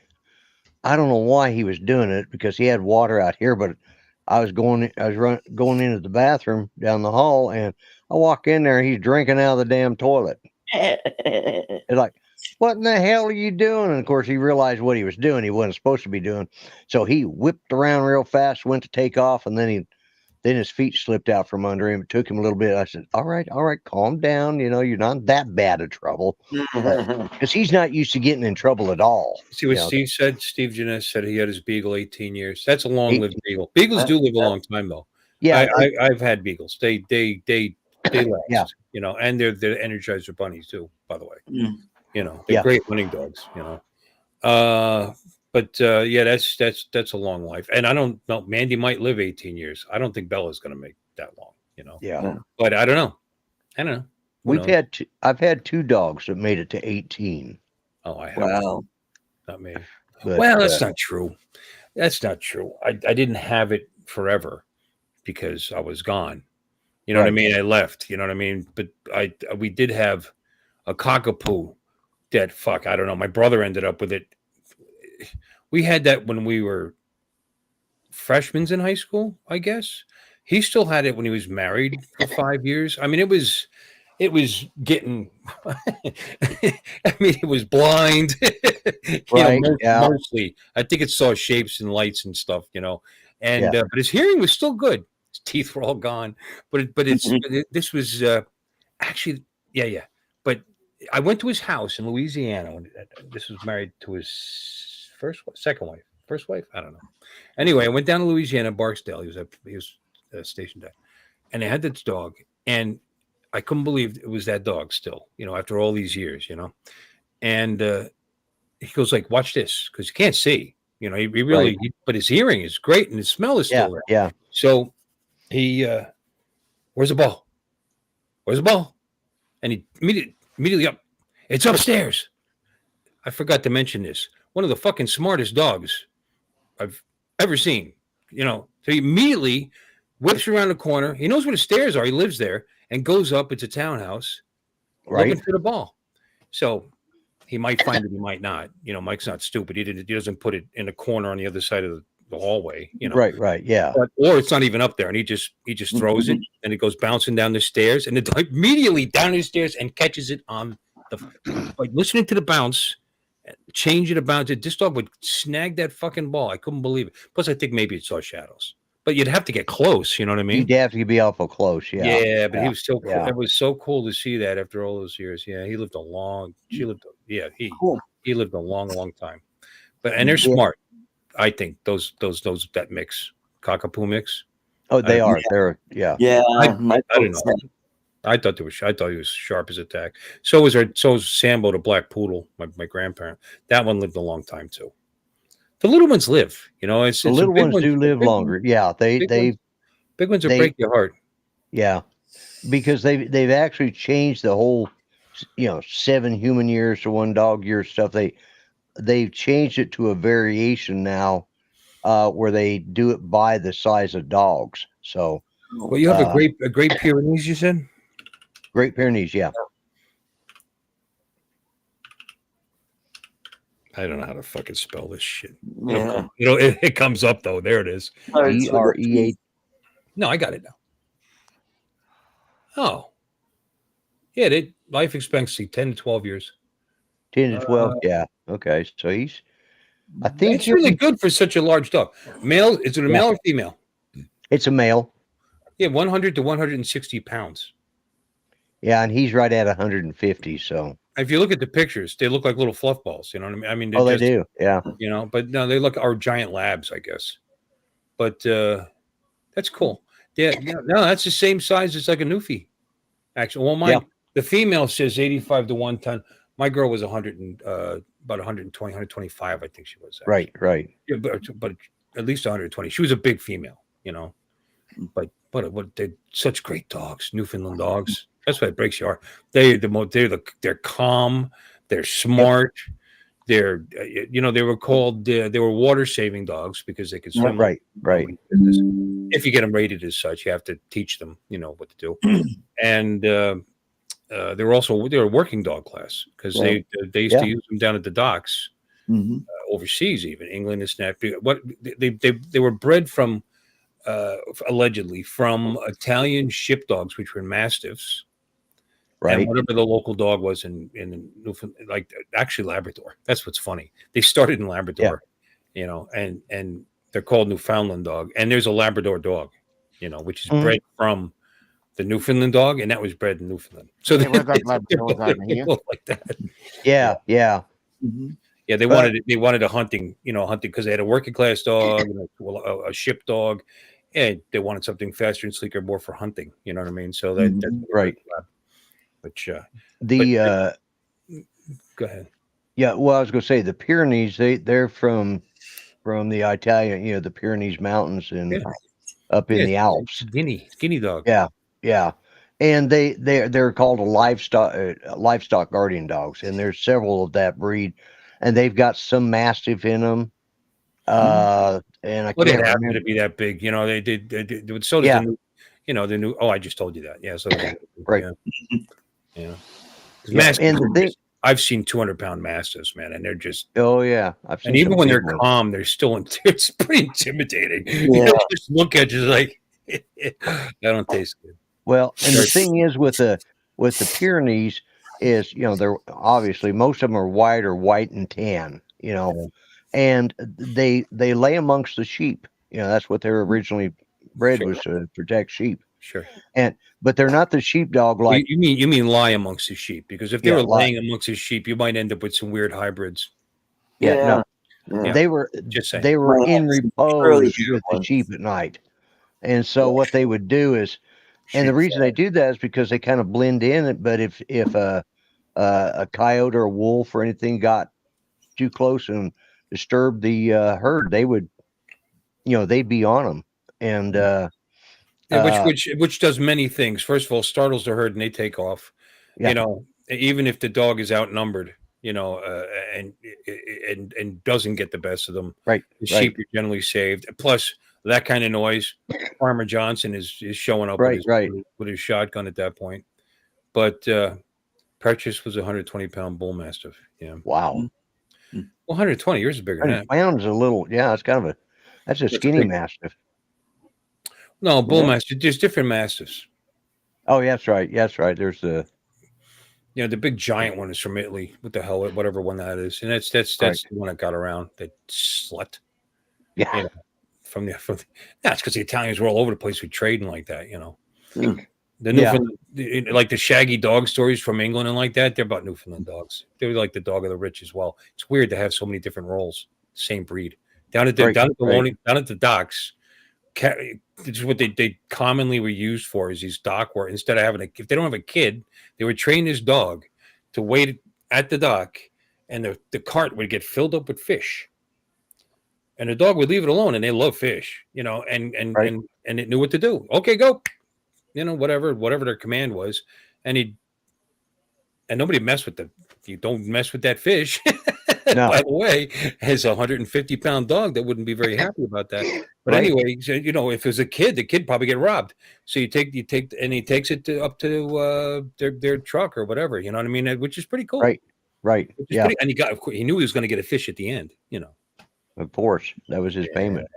I don't know why he was doing it because he had water out here, but I was going into the bathroom down the hall, and I walk in there, and he's drinking out of the damn toilet. It's like, what in the hell are you doing? And of course, he realized what he was doing. He wasn't supposed to be doing. So he whipped around real fast, went to take off, and then Then his feet slipped out from under him. It took him a little bit. I said, all right, calm down. You know, you're not that bad of trouble. Because he's not used to getting in trouble at all. See what you know. Steve said? Steve Jeunesse said he had his beagle 18 years. That's a long-lived beagle. Beagles do live a long time, though. Yeah. I've had beagles. They last. Yeah. You know, and they're Energizer bunnies too, by the way. Mm. You know, they're Yeah. great hunting dogs. You know, but yeah, that's a long life. And I don't know. Mandy might live 18 years. I don't think Bella's going to make that long. You know. Yeah. But I don't know. Who knows? I've had 2 dogs that made it to 18. Oh, I have. Wow. Not me. But, Well, that's not true. That's not true. I didn't have it forever because I was gone. You know what I Right. mean? I left. You know what I mean? But we did have a cockapoo that I don't know. My brother ended up with it. We had that when we were freshmen in high school, I guess. He still had it when he was married for 5 years. I mean, it was getting I mean, it was blind. You Right, know, yeah. mostly. I think it saw shapes and lights and stuff, you know. And Yeah. but his hearing was still good. His teeth were all gone. But this was actually yeah. But I went to his house in Louisiana. When this was married to his second wife. First wife? I don't know. Anyway, I went down to Louisiana, Barksdale. He was stationed there. And they had this dog. And I couldn't believe it was that dog still, you know, after all these years, you know. And he goes like, watch this, because you can't see. You know, he really, Right. but his hearing is great and his smell is Yeah. still there. Yeah. So he, where's the ball? Where's the ball? And he immediately up, it's upstairs. I forgot to mention this. One of the fucking smartest dogs I've ever seen, you know. So he immediately whips around the corner. He knows where the stairs are. He lives there and goes up. It's a townhouse, Right. looking for the ball. So he might find it. He might not. You know, Mike's not stupid. He doesn't put it in a corner on the other side of the hallway. You know, Right. Yeah. or it's not even up there, and he just throws it, and it goes bouncing down the stairs, and it immediately down the stairs and catches it on the like listening to the bounce. Change it about it. This dog would snag that fucking ball. I couldn't believe it. Plus, I think maybe it saw shadows, but you'd have to get close. You know what I mean? You'd have to be awful close. Yeah. Yeah, but he was so cool. Yeah. It was so cool to see that after all those years. Yeah, he lived a long. She lived. Yeah, Cool. he lived a long time. But and they're Yeah. smart. I think those that mix cockapoo mix. Oh, they are. Yeah. They're yeah. Yeah. I my didn't folks know. had- I thought he was sharp as a tack. So was Sambo, the black poodle, my grandparent. That one lived a long time too. The little ones live, you know. It's The a little big ones do live big longer. Yeah. big big ones will they- break your heart. Yeah. Because they've actually changed the whole, 7 human years to 1 dog year stuff. They've changed it to a variation now, where they do it by the size of dogs. So Well, you have a great Pyrenees, you said. Great Pyrenees, yeah. I don't know how to fucking spell this shit. Yeah. It comes up though. There it is. EREA. No, I got it now. Oh, yeah. Life expectancy 10 to 12 years. 10 to 12. Yeah. Okay. So I think It's really good for such a large dog. Male? Is it a male or female? it's a male. Yeah, 100 to 160 pounds. Yeah, and he's right at 150. So If you look at the pictures, they look like little fluff balls. You know what I mean? I mean, they just, do. Yeah. You know, but no, they look are giant labs, I guess. But that's cool. Yeah, no, that's the same size as like a Newfie. Actually, well, the female says 85 to 1 ton. My girl was 100 and about 120, 125, I think she was. Actually. Right. Yeah, but at least 120. She was a big female, you know. But they're such great dogs, Newfoundland dogs. That's why it breaks your heart. They're calm, they're smart. They're they were called they were water saving dogs because they could swim. Right. If you get them rated as such, you have to teach them, what to do. And they were a working dog class because they used to use them down at the docks overseas, even England and snap. What they were bred from. Allegedly from Italian sheepdogs, which were mastiffs, Right. and whatever the local dog was in Newfoundland, like actually Labrador. That's what's funny. They started in Labrador, and they're called Newfoundland dog. And there's a Labrador dog, which is Mhm. bred from the Newfoundland dog, and that was bred in Newfoundland. So Yeah, we've got they're Labradors over they're here. both like that. Yeah, yeah. Mhm. Yeah, they But- wanted a hunting because they had a working class dog, and a ship dog, and they wanted something faster and sleeker, more for hunting. You know what I mean? So that's Right. Which The go ahead. yeah, well, I was going to say the Pyrenees. They're from the Italian, the Pyrenees Mountains and Yeah. up in Yeah, the Alps. Guinea dog. Yeah, yeah, and they're called a livestock guardian dogs, and there's several of that breed, and they've got some Mastiff in them. And I Well, they can't happen remember. to be that big. They did. So does Yeah. the new. The new. Oh, I just told you that. Yeah. So does Right. Yeah. Yeah, and the thing. I've seen 200-pound mastiffs, man, and they're just. Oh yeah, I've seen And even some when big they're ones. calm, they're still. It's pretty intimidating. Yeah. Just look at you like that don't taste good. Well, and the Sure. thing is with the Pyrenees is, they're obviously most of them are white and tan, and they lay amongst the sheep. That's what they're originally bred Sure. was to protect sheep. Sure. But they're not the sheepdog like you mean lie amongst the sheep, because if they Yeah, were lie. laying amongst the sheep, you might end up with some weird hybrids. no. Yeah. They were Just saying. they were Might in have some repose early with the ones. sheep at night. And so what they would do is, and the Sheep. reason they do that is because they kind of blend in. But if a coyote or a wolf or anything got too close and disturbed the herd, they would, they'd be on them. And Yeah, which does many things. First of all, startles the herd and they take off. Yeah. Even if the dog is outnumbered, and doesn't get the best of them, Right, the right. sheep are generally saved. Plus, that kind of noise, Farmer Johnson is showing up Right, right. with his shotgun at that point. But Purchase was a 120-pound bull mastiff. Yeah, wow, well, 120. Yours is bigger than that. 100 pounds is a little. Yeah, it's kind of that's a skinny big. mastiff. No, bull Yeah. mastiff. There's different mastiffs. Oh, yeah, that's right. That's right. There's the The big giant one is from Italy. What the hell, whatever one that is, and that's Right. the one that got around. That slut. yeah. Yeah. That's because the Italians were all over the place with trading like that. Mm. The Yeah. Newfoundland, like the shaggy dog stories from England and like that, they're about Newfoundland dogs. They were like the dog of the rich as well. It's weird to have so many different roles, same breed. Down at the Right, down at the right. loaning, down at the docks, this is what they commonly were used for, is these dock where instead of if they don't have a kid, they would train this dog to wait at the dock, and the cart would get filled up with fish. And the dog would leave it alone, and they love fish, and Right. and it knew what to do. Okay, go, whatever their command was, and nobody messed with you don't mess with that fish. No. By the way, as a 150-pound dog, that wouldn't be very happy about that. But Right. anyway, so, if it was a kid, the kid probably get robbed. So you take, and he takes it up to their truck or whatever. You know what I mean? Which is pretty cool. Right. Right. Which is Yeah. pretty, and he knew he was going to get a fish at the end. Of course, that was his payment.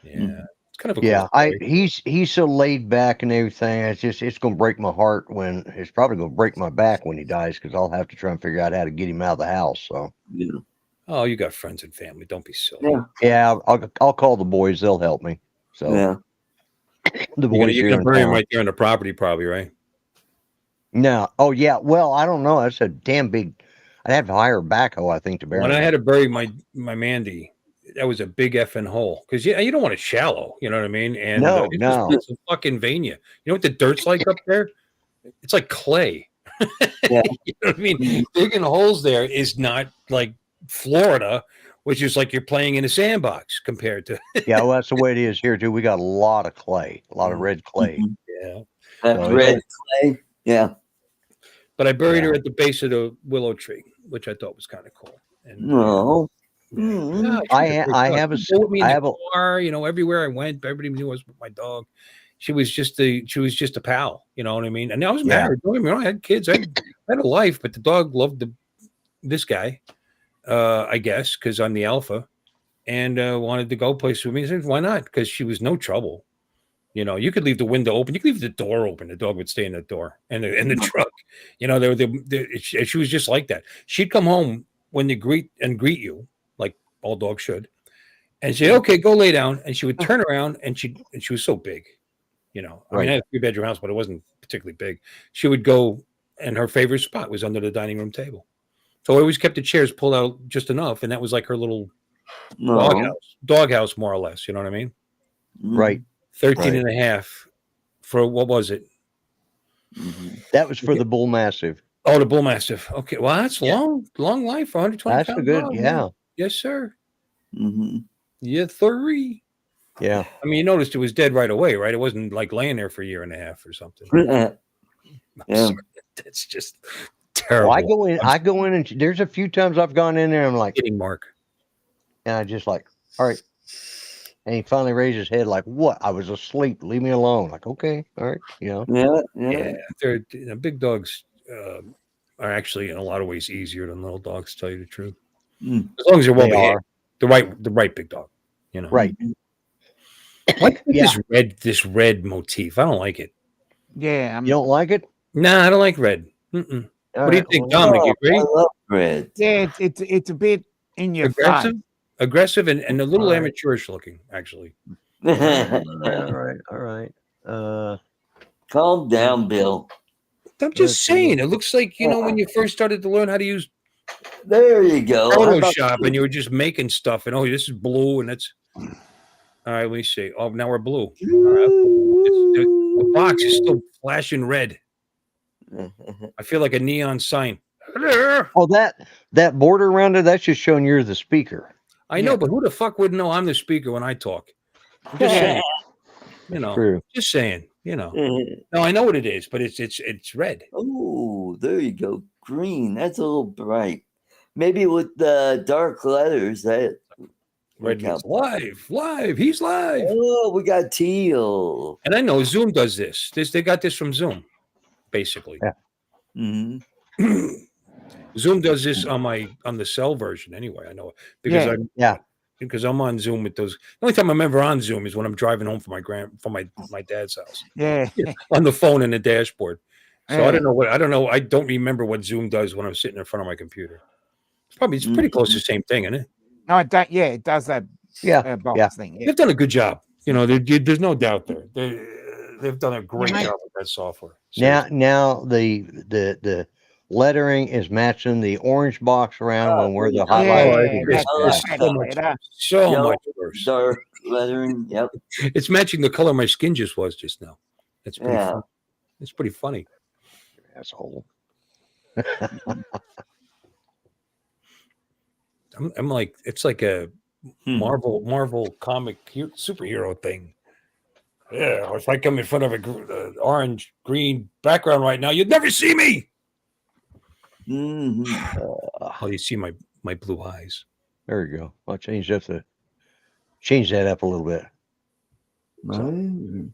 Yeah. It's kind of a cool Yeah, story. he's so laid back and everything. It's gonna break my heart it's probably gonna break my back when he dies, because I'll have to try and figure out how to get him out of the house. So Yeah. Oh, you got friends and family. Don't be silly. Yeah. yeah, I'll call the boys. They'll help me. So Yeah. the You're boys gonna here in bury him town. right there on the property, probably, right? No, oh yeah. Well, I don't know. That's a damn big. I'd have to hire a backhoe, I think, to bury When I him. had to bury my Mandy, that was a big effing hole, because you don't want it shallow. You know what I mean? And No, it no. just puts a fucking vein you. You know what the dirt's like up there? It's like clay. Yeah. You know what I mean? Digging holes there is not like Florida, which is like you're playing in a sandbox compared to. Yeah, well, that's the way it is here too. We got a lot of clay, a lot of red clay. Mhm. Yeah. That So, red clay. Yeah. But I buried Yeah. her at the base of the willow tree, which I thought was kind of cool. And No. yeah, Mm. she was a I great I dog. have a She'd go with me in I the have a car, everywhere I went, everybody knew I was with my dog. She was just a pal, you know what I mean? And I was Yeah. married. Don't get me wrong, I had kids, I had a life, but the dog loved this guy, I guess, because I'm the alpha, and wanted to go places with me. I said, why not? Because she was no trouble. You could leave the window open, you could leave the door open, the dog would stay in the door and the truck. She was just like that. She'd come home when they greet you, like all dogs should, and say, "Okay, go lay down." And she would turn around, and she was so big, You know, I Right. mean, I had a 3-bedroom house, but it wasn't particularly big. She would go, and her favorite spot was under the dining room table. So I always kept the chairs pulled out just enough, and that was like her little No. doghouse, more or less. You know what I mean? Right. 13 Right. and a half for what was it? Mhm. That was for the Bull Mastiff. Oh, the Bull Mastiff. Okay, well, that's Yeah. long life for 120 That's a pound good, dog, yeah. Yes, sir. Mhm. Yeah, 3. Yeah. I mean, you noticed it was dead right away, right? It wasn't like laying there for a year and a half or something. Yeah. I'm sorry. That's just terrible. Well, I go in and there's a few times I've gone in there and I'm like, Kidding, Mark. and I just like, all right. And he finally raised his head like, what? I was asleep. Leave me alone. Like, okay. All right. You know, Yeah. Yeah, they're big dogs are actually in a lot of ways easier than little dogs. To tell you the truth, Mm. as long as they're well they behaved, are. the right big dog. You know, Right. What's with Yeah. this red motif? I don't like it. Yeah, You don't like it? Nah, I don't like red. Mm-mm. All What do you right, think, well, Dominic? You Oh, agree? I love red. yeah, it's a bit in your Aggressive, face. aggressive, and a little All right. amateurish looking. Actually, all right. All right. Calm down, Bill. I'm just saying. It looks like when you first started to learn how to use There you go. How about Photoshop, and you were just making stuff, and this is blue, and that's all right. Let me see. Oh, now we're blue. All right. The box is still flashing red. I feel like a neon sign. Oh, that border around it, that's just showing you're the speaker. I know, but who the fuck would know I'm the speaker when I talk? I'm just saying. True. Just saying. No, I know what it is, but it's red. Oh, there you go. Green. That's a little bright. Maybe with the dark letters. That Red Look means live. He's live. Oh, we got teal. And I know Zoom does this. They got this from Zoom, basically. Yeah. Hmm. Zoom does this on the cell version anyway. I know it because Yeah. because I'm on Zoom with those. The only time I'm ever on Zoom is when I'm driving home from my dad's house Yeah. on the phone in the dashboard. So Yeah. I don't know. I don't remember what Zoom does when I'm sitting in front of my computer. It's pretty close to the same thing, isn't it? No, it does that Yeah. box Yeah. thing. Yeah. They've done a good job. There's no doubt there. They've done a great Right. job with that software. Now the lettering is matching the orange box around when we're the highlight. Yeah, Oh, that's so much, better. so Yep. much worse. Dark lettering. Yep. It's matching the color my skin just was just now. That's pretty Yeah. fun. It's pretty funny. Asshole. I'm like, it's like a Hmm. Marvel comic superhero thing. Yeah, if I come in front of a orange green background right now, you'd never see me. Mhm. Oh, you see my blue eyes. There you go. I'll change that up a little bit. Mine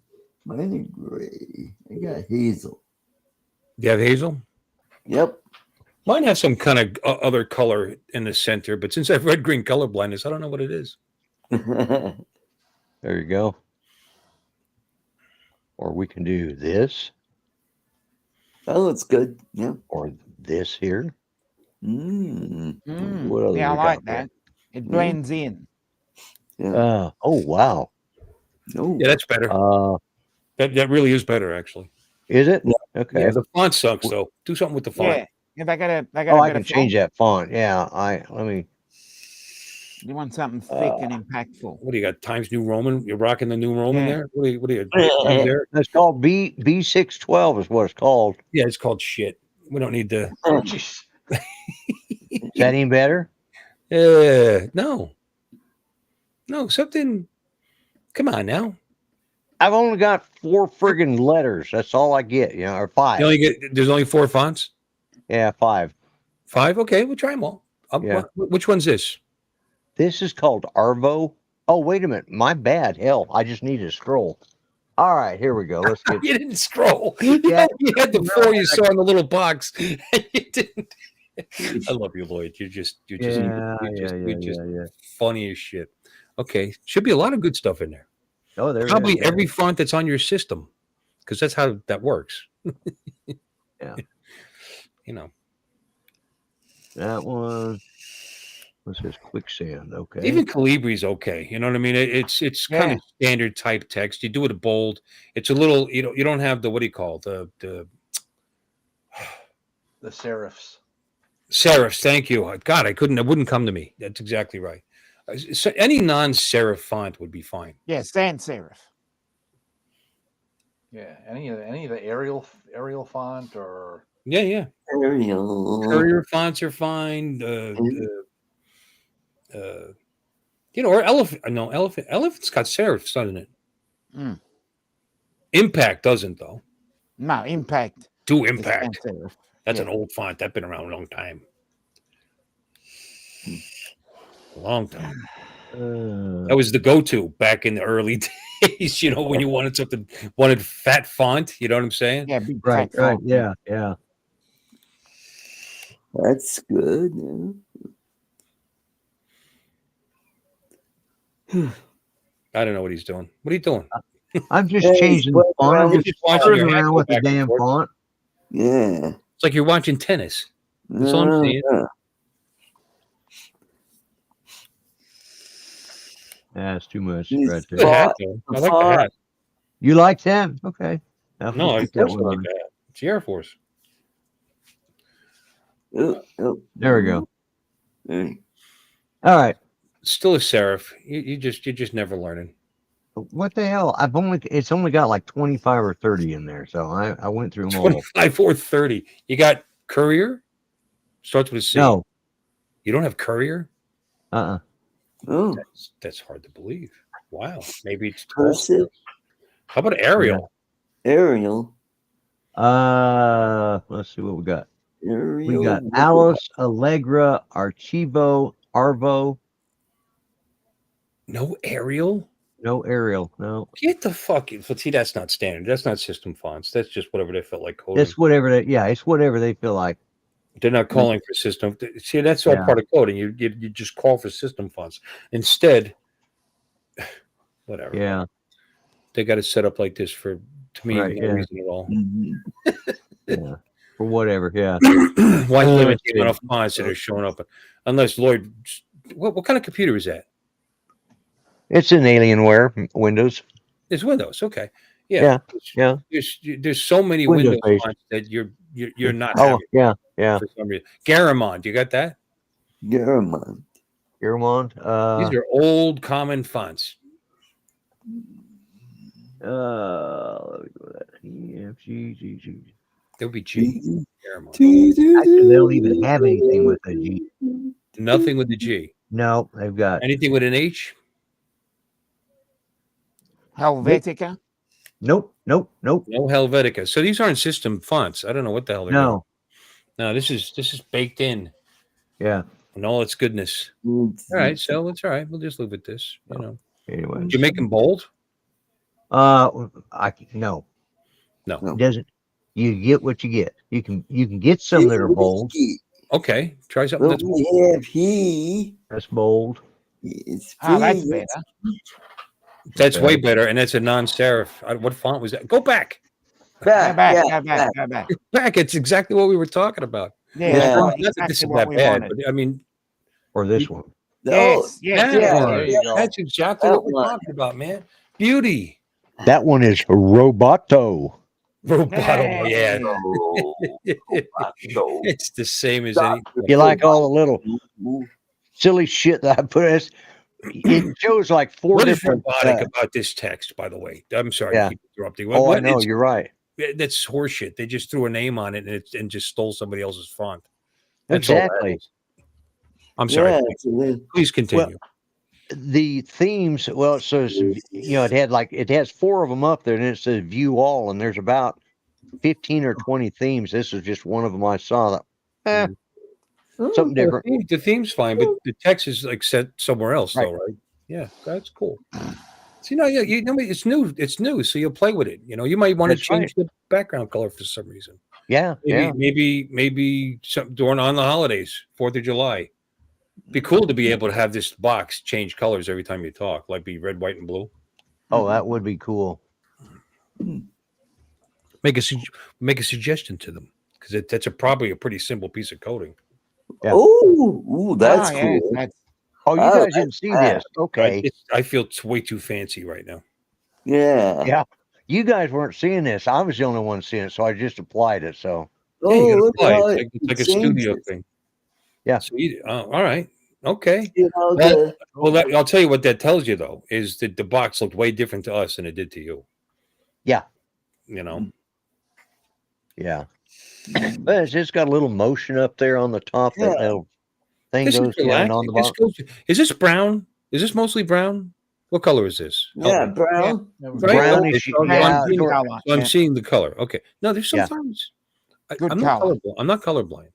are gray. I got hazel. Do you have hazel? Yep. Mine has some kind of other color in the center, but since I've red green color blindness, I don't know what it is. There you go. Or we can do this That looks good. Yeah. or this here. Mm. What other Yeah, I we got like there? that. It blends in. Yeah. Oh wow. No. Yeah, that's better. That really is better, actually. Is it? Yeah. Okay. Yeah, the font sucks though. Do something with the font. Yeah. Yeah, they got a Oh, I better can change font. that font. Yeah. Let me. You want something thick and impactful. What do you got? Times New Roman? You're rocking the New Roman Yeah. there? What are you Times there? It's called B612 is what it's called. Yeah, it's called shit. We don't need to. Is that any better? No, something. Come on now. I've only got 4 friggin' letters. That's all I get, or 5. There's only 4 fonts. Yeah, 5. 5. Okay, we'll try them all. Yeah. Which one's this? This is called Arvo. Oh, wait a minute. My bad. Hell, I just need to scroll. All right, here we go. Let's get. You didn't scroll. Yeah. You had the 4 you saw in the little box. You didn't. I love you, Lloyd. You're just funny as shit. Okay, should be a lot of good stuff in there. Oh, there. Probably it is. every font that's on your system, because that's how that works. Yeah. You know. That one. What's this? Quicksand. Okay. Even Calibri's okay. You know what I mean? It's kind Yeah. of standard type text. You do it bold. It's a little, you don't have the, what do you call it? The The serifs. serifs. Thank you. God, it wouldn't come to me. That's exactly right. So any non-serif font would be fine. Yeah, sans serif. Yeah, any of the Arial font or Yeah. Arial. Courier fonts are fine. Or elephant. No, elephant's got serifs, doesn't it? Mm. Impact doesn't though. No, impact. Do is impact. sans serif. That's Yeah. an old font. That's been around a long time. A long time. That was the go-to back in the early days. When you wanted fat font. You know what I'm saying? Yeah, big Right. fat Right. font. Yeah. Yeah. That's good. Yeah. I don't know what he's doing. What are you doing? I'm just Hey, changing the playing font. around I'm with just the font. screwing Your hand around go with the back and damn forth. font. Yeah. It's like you're watching tennis. That's all I'm saying. That's too much He's right Good there. hat, though. I like the hat. You like that? Okay. I'll No, I keep that personally one like on. the hat. It's the Air Force. There we go. Hey. All right. It's still a serif. You're just never learning. What the hell? It's only got like 25 or 30 in there. So I went through them all. 25 or 30. You got Courier? Starts with a C. No. You don't have Courier? Uh-uh. Oh, That's hard to believe. Wow. Maybe it's 12. cursive. How about Arial? Arial. Let's see what we got. Arial. We got Alice, Allegra, Archivo, Arvo. No Arial? No Arial. No. Get the fuck in. See, that's not standard. That's not system fonts. That's just whatever they felt like coding. It's whatever it's whatever they feel like. They're not calling for system. See, that's all Yeah. part of coding. You just call for system fonts. Instead, whatever. Yeah. They got it set up like this to me, Right, no yeah. reason at all. Mhm. Yeah. For whatever. Yeah. Why limit let's the see. amount of fonts that are showing up? Unless Lloyd, what kind of computer is that? It's an Alienware Windows. It's Windows. Okay. Yeah, yeah. There's so many Windows Windows based. fonts that you're not Oh, having yeah. Yeah. for some reason. Garamond, you got that? Garamond. Garamond. These are old common fonts. Let me go with that. E, F, G, G, G. There would be G. Garamond. Actually, they don't even have anything with a G. Nothing with the G. No, they've got Anything with an H? Helvetica. nope. No Helvetica. So these aren't system fonts. I don't know what the hell they're doing. No. No, this is baked in Yeah. and all its goodness. All right, so it's all right. We'll just live with this. Anyway. Did you make them bold? No. No. It doesn't. You get what you get. You can get some that are bold. Okay, try something What that's we have here That's bold. is That's free. better. way better, and that's a non-serif. What font was that? Go back. Go Back, back, yeah, go back, go back. Back. It's exactly what we were talking about. Yeah, Yeah. that's Not that exactly this is what that we bad, wanted. but I mean, Or this one. Yes, yes, that yeah, one. there you go. That's exactly That what we're one. talking about, man. Beauty. That one is Roboto. Roboto, yeah. Oh, Roboto. It's the same as any. You like all the little Ooh, silly shit that I put. It shows like four What is different. robotic about this text, by the way? I'm sorry Yeah. to keep interrupting. Oh, I What know. is- You're right. That's horseshit. They just threw a name on it and just stole somebody else's font. That's all that Exactly. is. I'm sorry. yeah, it's a little- Please continue. The themes. Well, it says it has four of them up there, and it says view all, and there's about 15 or 20 themes. This is just one of them I saw. That something different. The theme's fine, but the text is like set somewhere else, Right. though, right? Yeah, that's cool. So, it's new. It's new, so you'll play with it. You might want to That's change the background color for some reason. Yeah. Yeah. Maybe during on the holidays, 4th of July. Be cool to be able to have this box change colors every time you talk, like be red, white, and blue. Oh, that would be cool. Make a suggestion to them because that's probably a pretty simple piece of coding. Yeah. Oh, that's Oh, cool. yes, that's Oh, you Oh, guys that's didn't see bad. this. Okay. I feel it's way too fancy right now. Yeah. Yeah. You guys weren't seeing this. I was the only one seeing it, so I just applied it. So Yeah, you Oh, gotta look play. how It's like it a studio changes. thing. Yeah. So all right. Okay. You know, Well, I'll tell you what that tells you though is that the box looked way different to us than it did to you. yeah, You know. yeah. But it's just got a little motion up there on the top. That Yeah. little thing This is goes down on relaxing. the This bottom. is this brown? Is this mostly brown? What color is this? Help yeah, me. brown. Right? Brownish. Okay, so Yeah. I'm seeing- color. so I'm Yeah. seeing the color. Okay. No, there's Yeah. sometimes Good I'm not color. colorblind. I'm not colorblind.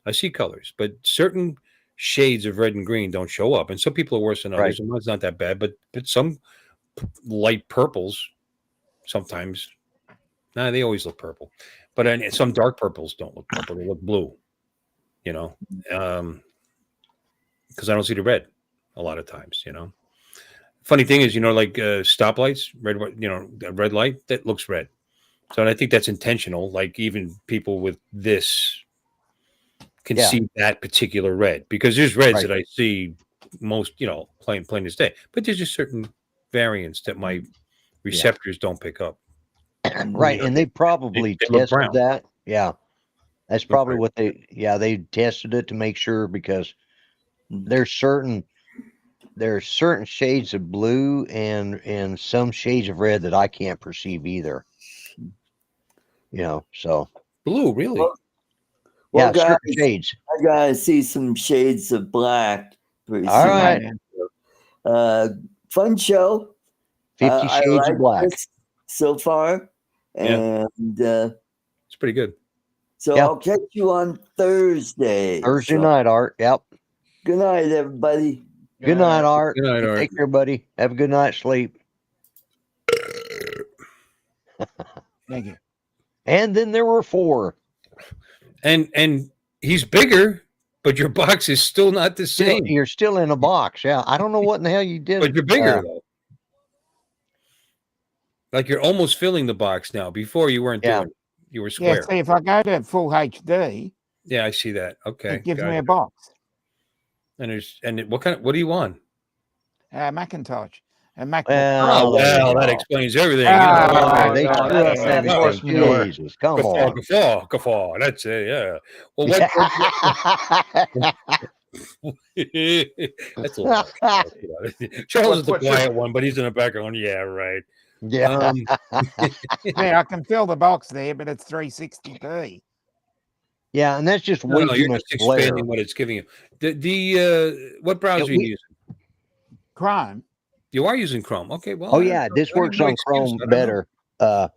I see colors, but certain shades of red and green don't show up, and some people are worse than others. Right. And mine's not that bad, but some light purples sometimes. Nah, they always look purple, but some dark purples don't look purple; they look blue. You know, because I don't see the red a lot of times. You know, funny thing is, like stoplights, red, a red light that looks red. So and I think that's intentional. Like even people with this can Yeah. see that particular red because there's reds Right. that I see most, plain as day. But there's just certain variants that my receptors don't pick up. Right. And they probably They look tested brown. that. Yeah. That's probably Okay. what they tested it to make sure because Mhm. there's certain shades of blue and some shades of red that I can't perceive either. So Blue, really? Well, yeah, guys, certain shades. I gotta see some shades of black pretty All soon. right. Fun show. 50 I Shades like of Black. this so far, Yeah. and It's pretty good. so Yeah. I'll catch you on Thursday. Thursday So, night, Art. Yep. good night, everybody. Good night, Art. Good night, Art. Take care, buddy. Have a good night's sleep. Thank you. And then there were 4. And he's bigger, but your box is still not the same. You're still in a box. Yeah. I don't know what in the hell you did. But you're bigger though. Like you're almost filling the box now. Before you weren't Yeah. doing it. You were Yeah, square. see, if I go to full HD, Yeah, I see that. Okay. it gives got me it. a box. What do you want? Macintosh. A MacBook. Well, Oh, there you well, that go. explains everything. Oh, They no, screw that's up not everything. force Mueller. Jesus, come on. Guffaw. That's it. Yeah. Well, that's a lot. Charles is the What should- quiet one, but he's in the background. Yeah, right. Yeah. Yeah, I can fill the box there, but it's 360p. Yeah, and that's just No, way no, too you're much just glare. expanding what it's giving you. What browser are you using? Chrome. You are using Chrome. Okay, well. Oh yeah, this works on Chrome better. Yeah,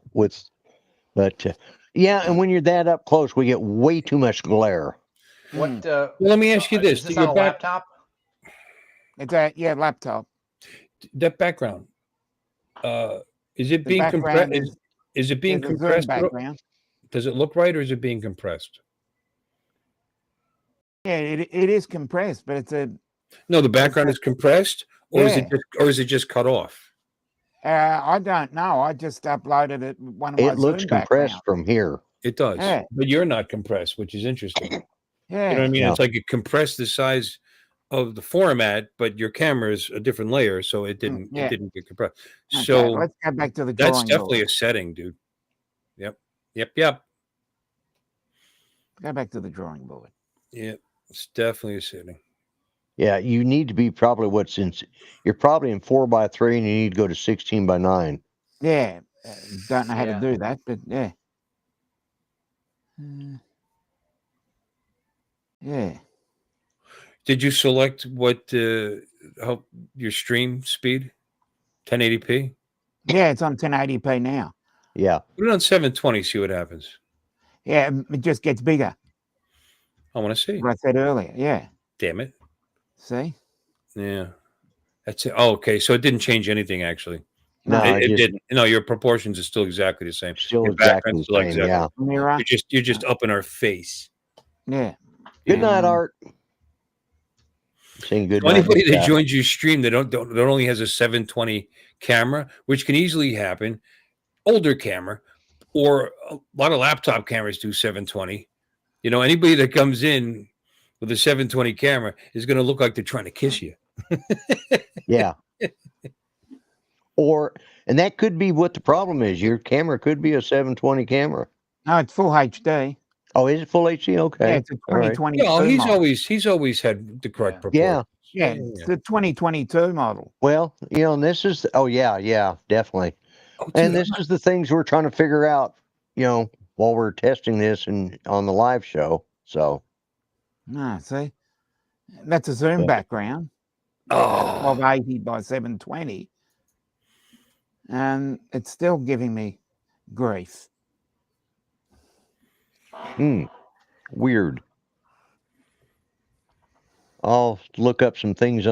and when you're that up close, we get way too much glare. What? Well, let me ask you this: Is this your on a laptop? It's a laptop. that background, is it The being compressed? background Is it being There's a Zoom compressed? background. Does it look right, or is it being compressed? Yeah, it is compressed, but it's a. No, the background is compressed, or Yeah. is it just cut off? I don't know. I just uploaded it. One of my It looks Zoom compressed background. from here. It does, Yeah. but you're not compressed, which is interesting. Yeah. You know what I mean? Yeah. It's like it compressed the size of the format, but your camera is a different layer, so it didn't yeah. it didn't get compressed. Okay, So let's go back to the that's drawing definitely board. a setting, dude. Yep. Go back to the drawing board. Yeah, it's definitely a setting. Yeah, you need to be probably you're probably in 4:3 and you need to go to 16:9. Yeah. Don't know how Yeah. to do that, but yeah. Yeah. Did you select what how your stream speed? 1080p? Yeah, it's on 1080p now. Yeah. Put it on 720, see what happens. Yeah, it just gets bigger. I want to see. What I said earlier. Yeah. Damn it. See? Yeah. That's it. Oh, okay. So it didn't change anything actually. No, it just didn't. No, your proportions are still exactly the same. still Your exactly background's the still same. exactly- Yeah. Mirror. You're just up in our face. Yeah. Good night, Um, Art. Saying good So night. anybody that Yeah. joins your stream that that only has a 720 camera, which can easily happen, older camera, or a lot of laptop cameras do 720. Anybody that comes in with a 720 camera is going to look like they're trying to kiss you. Yeah. And that could be what the problem is. Your camera could be a 720 camera. No, it's full HD. Oh, is it full HD? Okay. Yeah, it's a All right. 2022 Yeah, model. he's always had the correct Yeah. proportions. Yeah, it's the 2022 model. Well, and this is, yeah, definitely. Oh, dude, And this is the things we're trying to figure out, while we're testing this and on the live show. So, See, that's a zoom But- background. oh, 1280 by 720. And it's still giving me grief. weird. I'll look up some things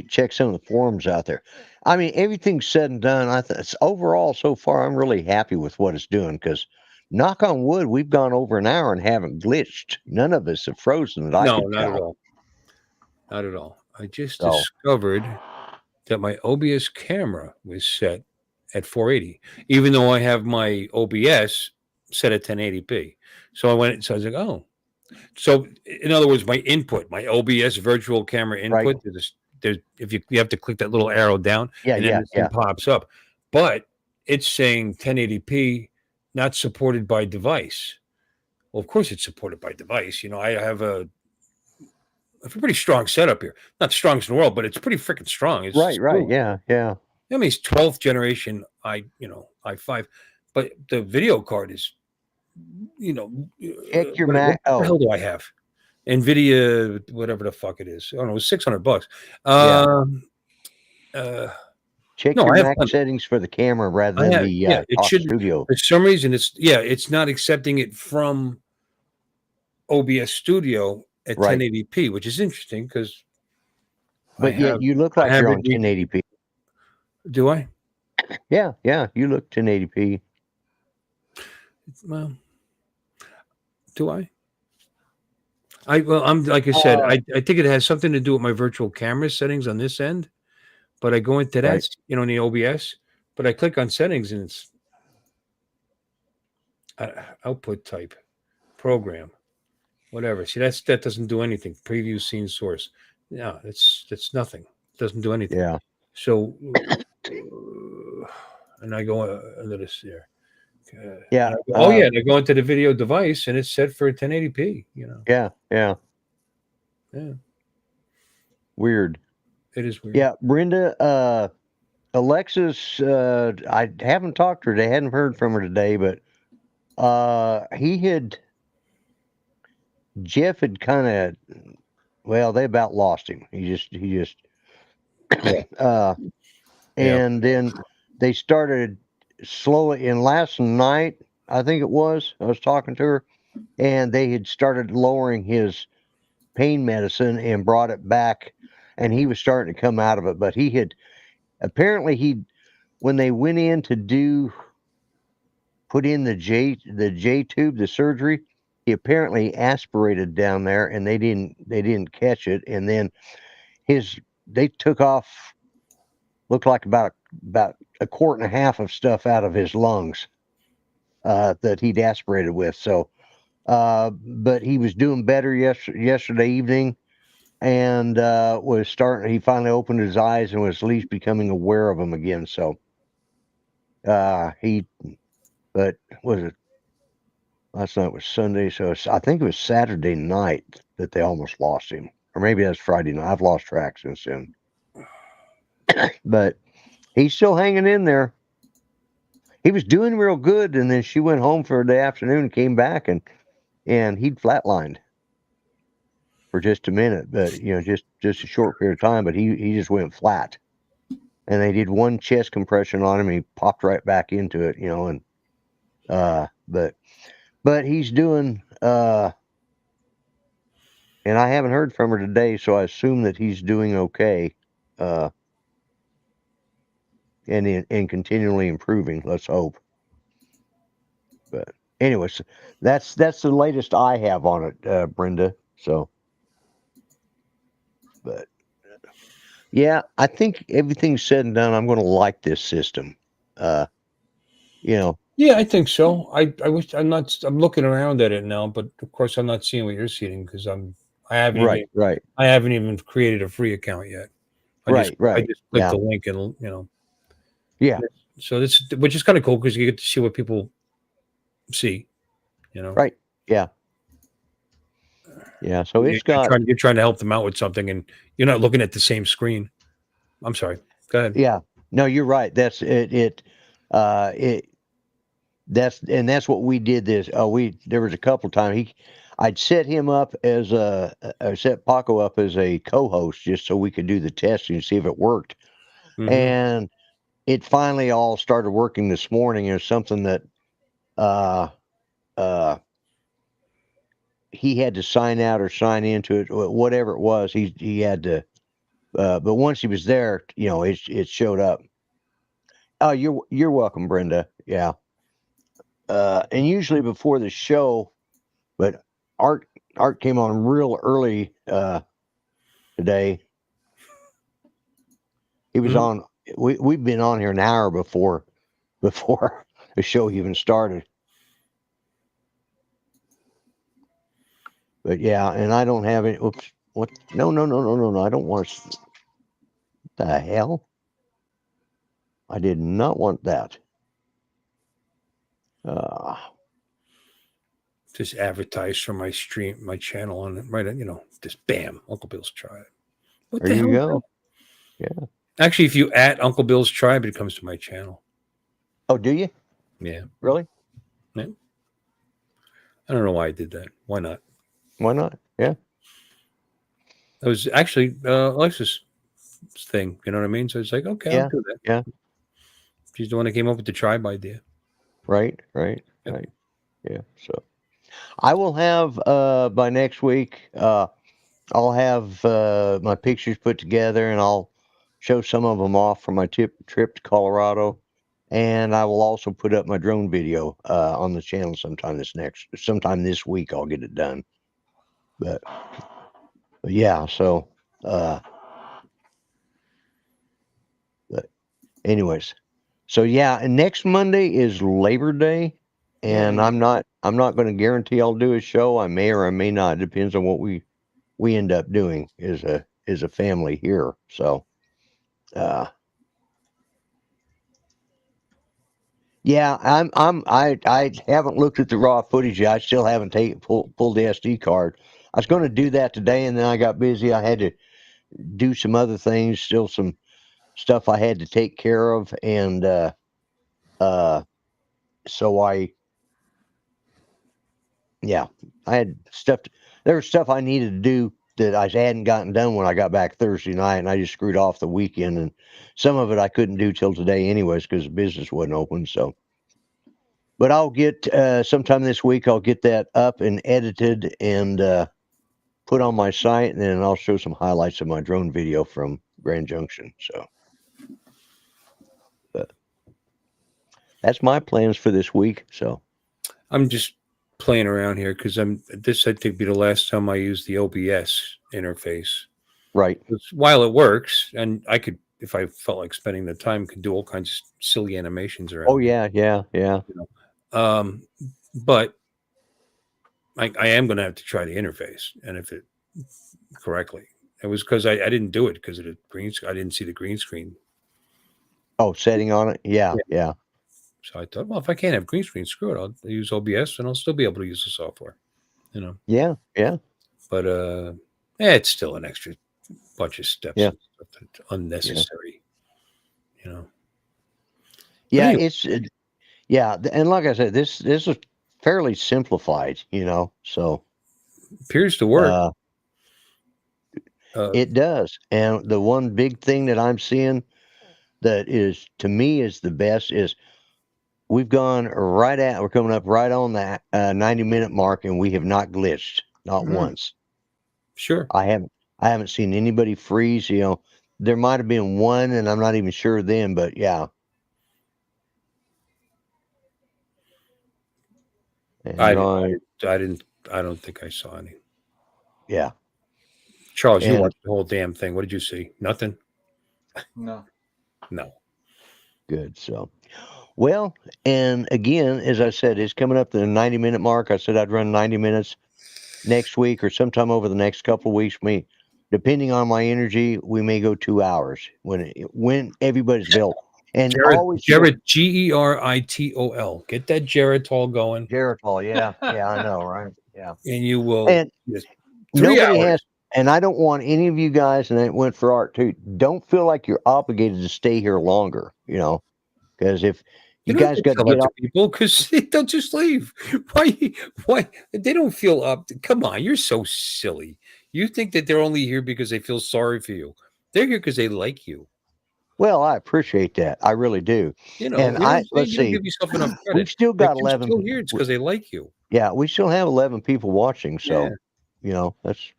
check some of the forums out there. I mean, everything's said and done. Overall, so far, I'm really happy with what it's doing because, knock on wood, we've gone over an hour and haven't glitched. None of us have frozen that I no, could not at tell. all. Not at all. I just So- discovered that my OBS camera was set at 480, even though I have my OBS set at 1080p. So I was like, oh. So in other words, my OBS virtual camera input, Right. there's if you have to click that little arrow down, Yeah, and then yeah, this thing yeah. pops up. But it's saying 1080p, not supported by device. Well, of course it's supported by device. I have a pretty strong setup here. Not the strongest in the world, but it's pretty freaking strong. It's Right. cool. Yeah. I mean, it's 12th generation i5, but the video card is, Check your what Mac. the Oh, hell do I have? NVIDIA, whatever the fuck it is. I don't know, it's $600. Yeah. check no, your I have Mac fun. settings for the camera rather I than have- the yeah, it Talk should- Studio. For some reason, it's not accepting it from OBS Studio at Right. 1080p, which is interesting because. But yet you look like I you're have on it re- 1080p. Do I? Yeah, you look 1080p. Well, do I? I'm like I said, I think it has something to do with my virtual camera settings on this end. But I go into that, Right. in the OBS, but I click on settings and it's output type, program, whatever. See, that doesn't do anything. Preview scene source. Yeah, that's nothing. It doesn't do anything. Yeah. So, and I go under this there. Yeah. And I go into the video device and it's set for 1080p. Yeah. Yeah. Weird. It is weird. Yeah, Brenda, Alexis, I haven't talked to her. I hadn't heard from her today, but Jeff had kind of, they about lost him. He just, and then they started slowly. And last night, I think it was, I was talking to her, and they had started lowering his pain medicine and brought it back, and he was starting to come out of it. But he had apparently when they went in to put in the J tube, the surgery, he apparently aspirated down there, and they didn't catch it. And then they took off, looked like about a quart and a half of stuff out of his lungs that he'd aspirated with. So, but he was doing better yesterday evening, and he finally opened his eyes and was at least becoming aware of them again. So, but was it last night was Sunday? So I think it was Saturday night that they almost lost him, or maybe that's Friday night. I've lost track since then. But he's still hanging in there. He was doing real good, and then she went home for the afternoon and came back, and he'd flatlined for just a minute, but just a short period of time. But he just went flat, and they did one chest compression on him. And he popped right back into it, and but he's doing. And I haven't heard from her today, so I assume that he's doing okay. And continually improving. Let's hope. But anyways, that's the latest I have on it, Brenda. So, but yeah, I think everything's said and done. I'm going to like this system. Yeah, I think so. I wish I'm looking around at it now, but of course I'm not seeing what you're seeing because I'm I haven't Right, right, I haven't even created a free account yet. I right, right. just click Yeah, the link and yeah, So this, which is kind of cool because you get to see what people see. right. Yeah, yeah. So it's got. You're trying to help them out with something, and you're not looking at the same screen. I'm sorry. Go ahead. Yeah. No, you're right. That's it. It. That's what we did. There was a couple times I'd set him up as I set Paco up as a co-host just so we could do the testing and see if it worked. Mhm. And it finally all started working this morning. It was something that he had to sign out or sign into it, whatever it was. He had to, but once he was there, it showed up. Oh, you're welcome, Brenda. Yeah. And usually before the show, but Art came on real early today. He was on. We've been on here an hour before the show even started. But yeah, and I don't have any. Oops. What? No. I don't want to. The hell? I did not want that. Just advertise for my stream, my channel, and right, just bam, Uncle Bill's Tribe. What There the hell? you go. Yeah. Actually, if you @ Uncle Bill's Tribe, it comes to my channel. Oh, do you? Yeah. Really? Yeah. I don't know why I did that. Why not? Why not? Yeah. That was actually Alexa's thing. You know what I mean? So it's like, okay, Yeah. I'll do that. Yeah. She's the one that came up with the tribe idea. Right. Yep. Yeah. So I will have by next week. I'll have my pictures put together, and I'll show some of them off from my trip to Colorado. And I will also put up my drone video on the channel sometime this week. I'll get it done. But yeah, so but anyways, so yeah, and next Monday is Labor Day, and I'm not going to guarantee I'll do a show. I may or I may not. It depends on what we end up doing as a family here. So yeah, I haven't looked at the raw footage yet. I still haven't pulled the SD card. I was going to do that today, and then I got busy. I had to do some other things, still some stuff I had to take care of, and so I had stuff. There was stuff I needed to do that I hadn't gotten done when I got back Thursday night, and I just screwed off the weekend, and some of it I couldn't do till today anyways because the business wasn't open. So, but I'll get sometime this week. I'll get that up and edited and put on my site, and then I'll show some highlights of my drone video from Grand Junction. So, but that's my plans for this week. So, I'm just playing around here because this I think be the last time I use the OBS interface. right. While it works, and I could, if I felt like spending the time, could do all kinds of silly animations around. Oh yeah. But I am going to have to try the interface, and if it correctly, it was because I didn't do it because of the green. I didn't see the green screen. Oh, setting on it. Yeah. So I thought, well, if I can't have green screen, screw it. I'll use OBS, and I'll still be able to use the software. Yeah. But it's still an extra bunch of steps. Yeah. And stuff that's unnecessary. Yeah, anyway. and like I said, this is fairly simplified, so Appears to work. It does. And the one big thing that I'm seeing that is, to me, is the best is we're coming up right on that 90-minute mark, and we have not glitched, not once. Sure. I haven't seen anybody freeze. There might have been one, and I'm not even sure then, but yeah. And I don't think I saw any. Yeah. Charles, you watched the whole damn thing. What did you see? Nothing? No. No. Good. So, well, and again, as I said, it's coming up to the 90-minute mark. I said I'd run 90 minutes. next week or sometime over the next couple of weeks. Depending on my energy, we may go 2 hours when everybody's available. And always Jared, Geritol. Get that Geritol going. Geritol, yeah, I know, right? Yeah, and you will. And just, 3 nobody hours. And I don't want any of you guys, and it went for Art too. Don't feel like you're obligated to stay here longer, because if you guys got to get up people, because they'll just leave. Why? They don't feel up. Come on, you're so silly. You think that they're only here because they feel sorry for you. They're here because they like you. Well, I appreciate that. I really do. And let's see. Give yourself enough credit. We've still got 11. Still here. It's because they like you. Yeah, we still have 11 people watching. So, that's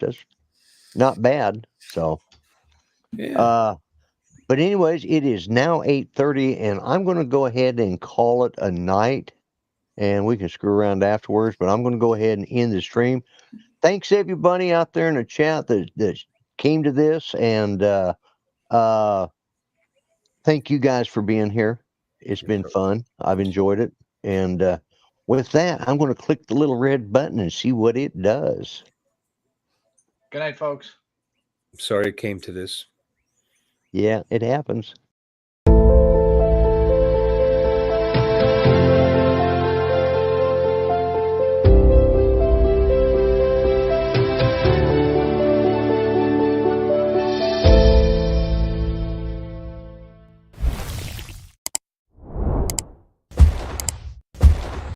not bad. So, but anyways, it is now 8:30, and I'm going to go ahead and call it a night. And we can screw around afterwards. But I'm going to go ahead and end the stream. Thanks everybody out there in the chat that came to this, and thank you guys for being here. It's been fun. I've enjoyed it. And with that, I'm going to click the little red button and see what it does. Good night, folks. I'm sorry it came to this. Yeah, it happens.